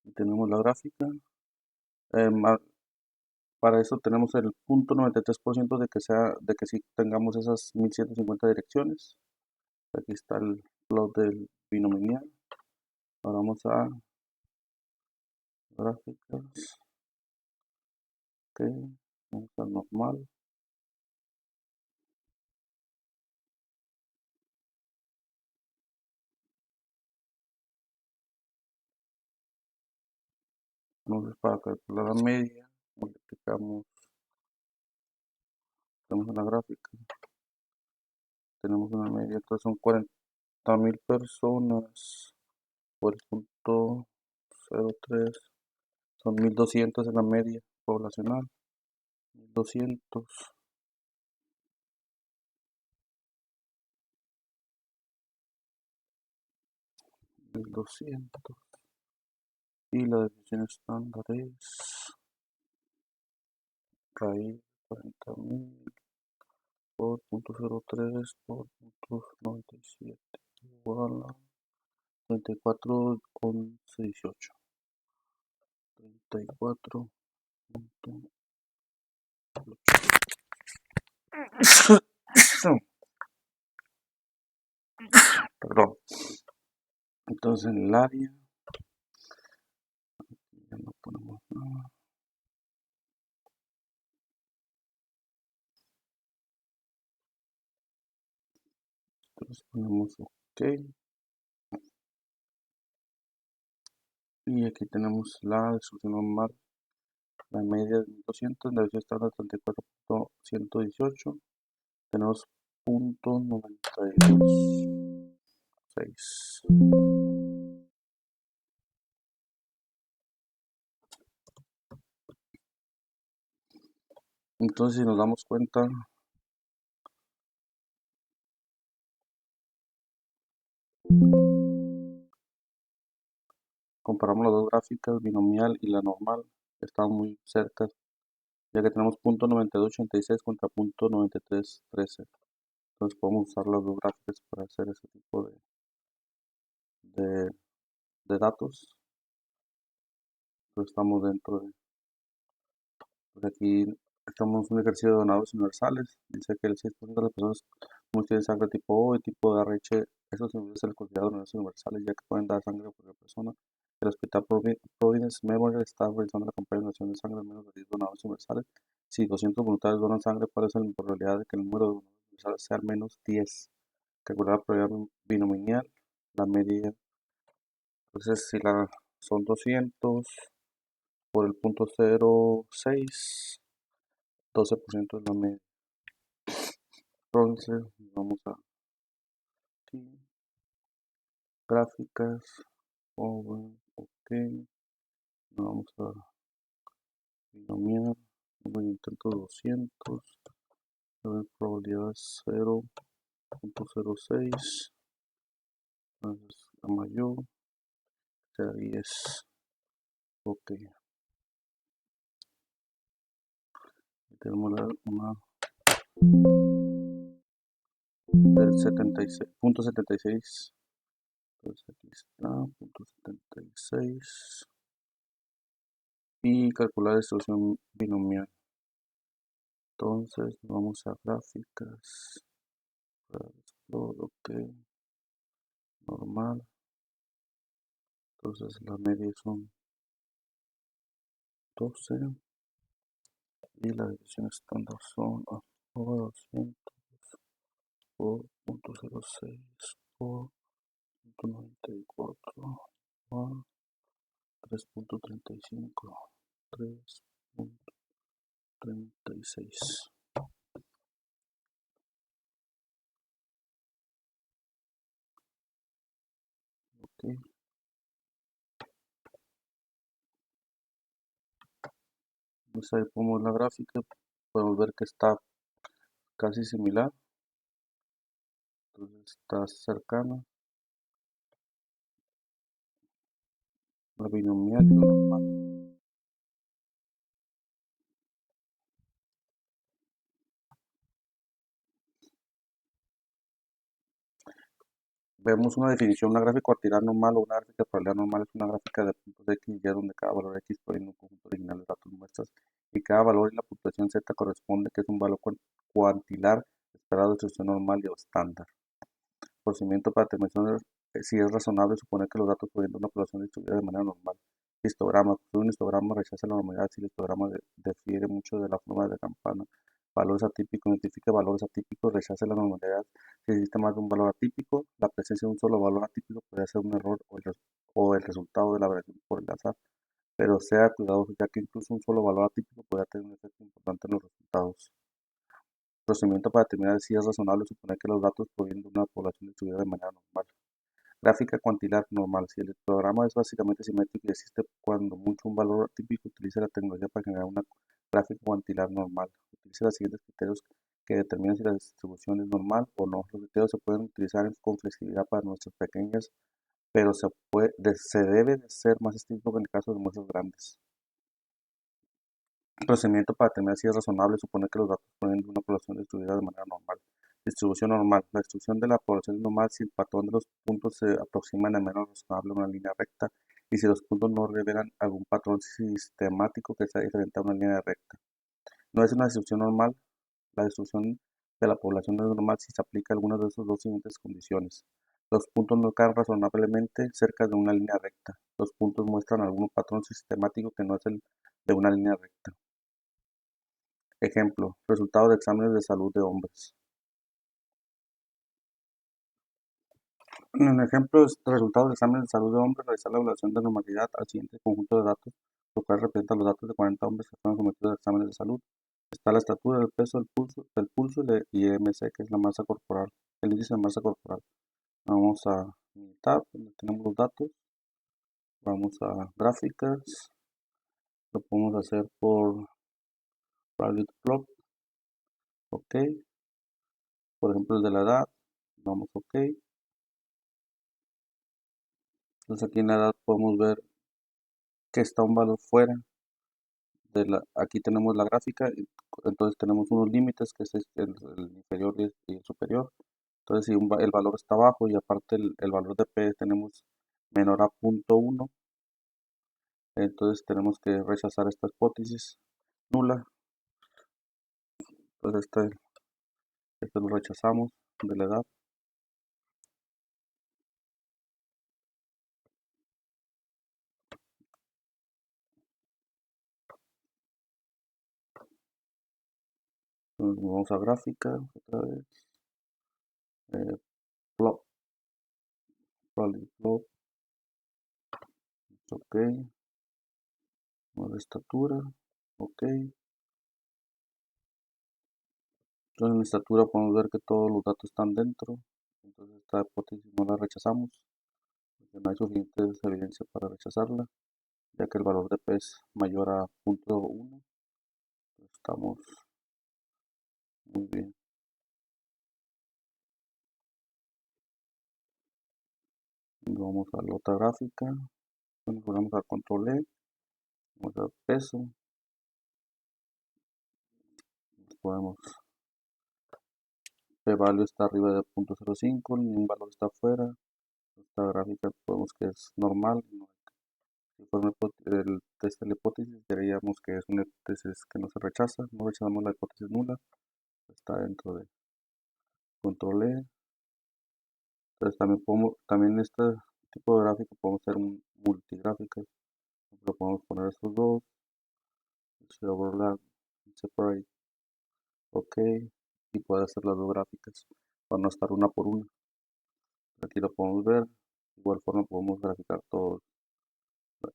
Y tenemos la gráfica. Eh, para eso tenemos el 0.93% de que sí tengamos esas 1150 direcciones. Aquí está el plot del binomial. Ahora vamos a gráficas. Ok. Vamos a normal. Entonces para calcular la media, multiplicamos, tenemos una gráfica, tenemos una media, entonces son 40.000 personas por el punto 03, son 1200 en la media poblacional, 1200, 1200, y la definición estándar es raíz 40.000 por punto 03 por punto 97 igual a 34,18. 34. Perdón. Entonces en el área ya no ponemos nada. Entonces ponemos OK. Y aquí tenemos la distribución normal. La media de 1200, la visión estándar 34.118. Tenemos .926. Entonces si nos damos cuenta, comparamos las dos gráficas, binomial y la normal, están muy cerca, ya que tenemos .9286 contra .9313. Entonces podemos usar las dos gráficas para hacer ese tipo de, de datos. Entonces estamos dentro de, pues aquí estamos en un ejercicio de donadores universales. Dice que el 6% de las personas tienen sangre tipo O y tipo de RH, esos se les considerados donadores universales, ya que pueden dar sangre a cualquier persona. El Hospital Providence Memorial está realizando la campaña de donación de sangre al menos de 10 donadores universales. Si 200 voluntarios donan sangre, ¿cuál es la probabilidad de que el número de donadores universales sea al menos 10? Calcular la probabilidad binomial, la media. Entonces, si son 200 por el punto 06, 12% es la media. Entonces, vamos a aquí, gráficas, OK, vamos a binomial, intento 200, la probabilidad es 0.06, entonces la mayor será 10. OK, tenemos una del 76.76. Entonces aquí está, .76 y calcular la distribución binomial. Entonces vamos a gráficas, OK, normal. Entonces la media son 12 y la división estándar son 200 por .06 por .94 a 3.35, 3.36. OK, Entonces ahí ponemos la gráfica, podemos ver que está casi similar, entonces está cercana la binomial y lo normal. Vemos una definición, una gráfica cuartilar normal o una gráfica de probabilidad normal es una gráfica de puntos x y y donde cada valor x proviene de un conjunto original de datos muestras y cada valor y la puntuación z corresponde que es un valor cuantilar esperado de distribución normal y o estándar. Procedimiento para determinar si es razonable suponer que los datos provienen de una población distribuida de manera normal. Histograma. Un histograma rechaza la normalidad si el histograma difiere mucho de la forma de campana. Valores atípicos. Identifica valores atípicos. Rechaza la normalidad si existe más de un valor atípico. La presencia de un solo valor atípico puede ser un error o el resultado de la variación por el azar. Pero sea cuidadoso ya que incluso un solo valor atípico puede tener un efecto importante en los resultados. Procedimiento para determinar si es razonable suponer que los datos provienen de una población distribuida de manera normal. Gráfica cuantilar normal. Si el programa es básicamente simétrico y existe cuando mucho un valor típico, utilice la tecnología para generar una gráfica cuantilar normal. Utilice los siguientes criterios que determinan si la distribución es normal o no. Los criterios se pueden utilizar con flexibilidad para muestras pequeñas, pero se debe de ser más estricto que en el caso de muestras grandes. Procedimiento para determinar si es razonable suponer que los datos provienen de una población distribuida de manera normal. Distribución normal. La distribución de la población es normal si el patrón de los puntos se aproxima de manera razonable a una línea recta y si los puntos no revelan algún patrón sistemático que sea diferente a una línea recta. No es una distribución normal. La distribución de la población es normal si se aplica alguna de esas dos siguientes condiciones. Los puntos no caen razonablemente cerca de una línea recta. Los puntos muestran algún patrón sistemático que no es el de una línea recta. Ejemplo, resultados de exámenes de salud de hombres. En el ejemplo de resultados de exámenes de salud de hombres, realizar la evaluación de normalidad al siguiente conjunto de datos, lo cual representa los datos de 40 hombres que fueron sometidos a exámenes de salud. Está la estatura, el peso, el pulso y el IMC, que es la masa corporal, el índice de masa corporal. Vamos a tab, donde tenemos los datos. Vamos a gráficas. Lo podemos hacer por private plot. Ok. Por ejemplo, el de la edad. Vamos ok. Entonces aquí en la edad podemos ver que está un valor fuera aquí tenemos la gráfica, entonces tenemos unos límites que es el inferior y el superior. Entonces si el valor está bajo y aparte el valor de P tenemos menor a 0.1, entonces tenemos que rechazar esta hipótesis nula. Entonces este lo rechazamos de la edad. Entonces vamos a gráfica otra vez. Eh, plot, plot, ok, de estatura, ok. Entonces en la estatura podemos ver que todos los datos están dentro. Entonces esta hipótesis no la rechazamos, porque no hay suficiente evidencia para rechazarla, ya que el valor de P es mayor a 0.1. Estamos muy bien. Vamos a la otra gráfica. Vamos a control E. Vamos a peso. Podemos p-value está arriba de 0.05, ningún valor está afuera. Esta gráfica podemos que es normal. Si fuera el test de la hipótesis, diríamos que es una hipótesis que no se rechaza. No rechazamos la hipótesis nula. Está dentro de control E. Entonces también este tipo de gráfico podemos hacer un multigráficas. Lo podemos poner estos dos, se overlap, separate, ok, y poder hacer las dos gráficas para no estar una por una. Aquí lo podemos ver, de igual forma podemos graficar todos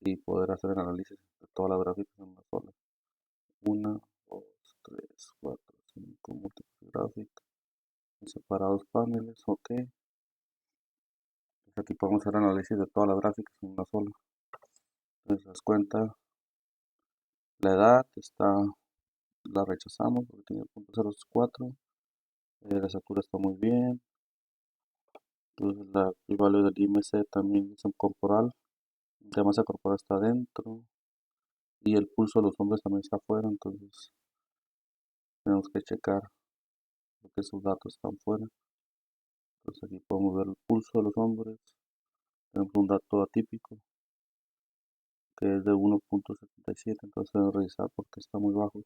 y poder hacer el análisis de todas las gráficas en una sola. Una, dos, tres, cuatro, cinco, múltiples gráficas, en separados paneles, ok. Entonces aquí podemos hacer análisis de todas las gráficas en una sola. Entonces das cuenta La edad la rechazamos porque tiene 0.04. La estatura está muy bien. Entonces el valor del IMC también es un corporal. La masa corporal está adentro. Y el pulso de los hombres también está afuera. Entonces tenemos que checar porque esos datos están fuera. Entonces aquí podemos ver el pulso de los hombres. Tenemos un dato atípico que es de 1.77. Entonces debemos revisar porque está muy bajo.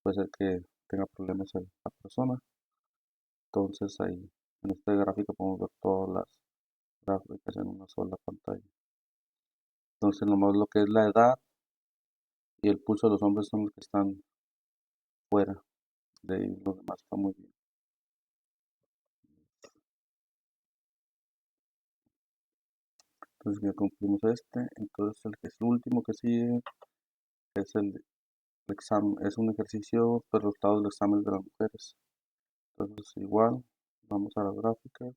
Puede ser que tenga problemas la persona. Entonces ahí en esta gráfica podemos ver todas las gráficas en una sola pantalla. Entonces nomás lo que es la edad y el pulso de los hombres son los que están fuera. De ahí los demás están muy bien. Entonces ya concluimos este. Entonces el que es el último que sigue es el examen. Es un ejercicio de resultados del examen de las mujeres. Entonces igual vamos a las gráficas.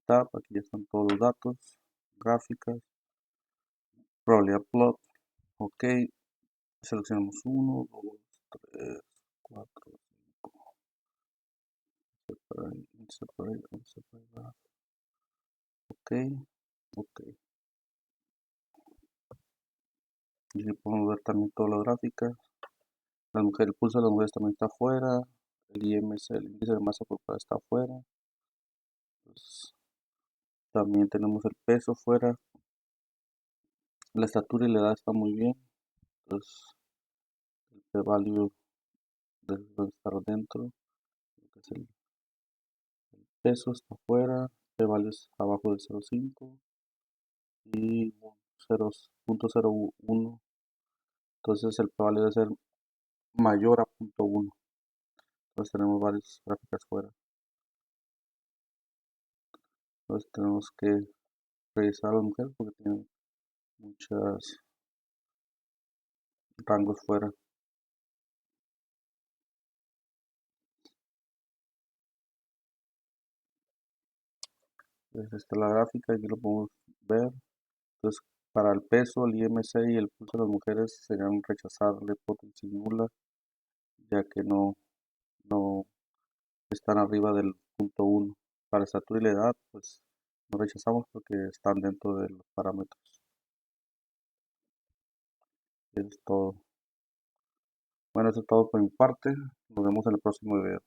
Tab, aquí ya están todos los datos. Gráficas. Probabilidad plot. Ok. Seleccionamos uno, 2, 3, 4, 5. Separate, separate, separate. Ok, ok. Y aquí podemos ver también todas las gráficas. Las mujeres, el pulso de las mujeres también está afuera. El IMC, el índice de masa corporal está afuera. Pues, también tenemos el peso fuera. La estatura y la edad está muy bien. Entonces, el p-value debe estar dentro. Lo que es el peso está afuera. P-value es abajo de 0.5 y 0.01. Entonces el p-value debe ser mayor a 0.1. Entonces tenemos varias gráficas fuera. Entonces tenemos que revisar a las mujeres porque tienen muchos rangos fuera. Entonces esta es la gráfica, aquí lo podemos ver. Entonces para el peso, el IMC y el pulso de las mujeres serían rechazar la hipótesis nula, ya que no están arriba del 0.1. Para estatura y la edad, pues no rechazamos porque están dentro de los parámetros. Eso es todo. Bueno, eso es todo por mi parte. Nos vemos en el próximo video.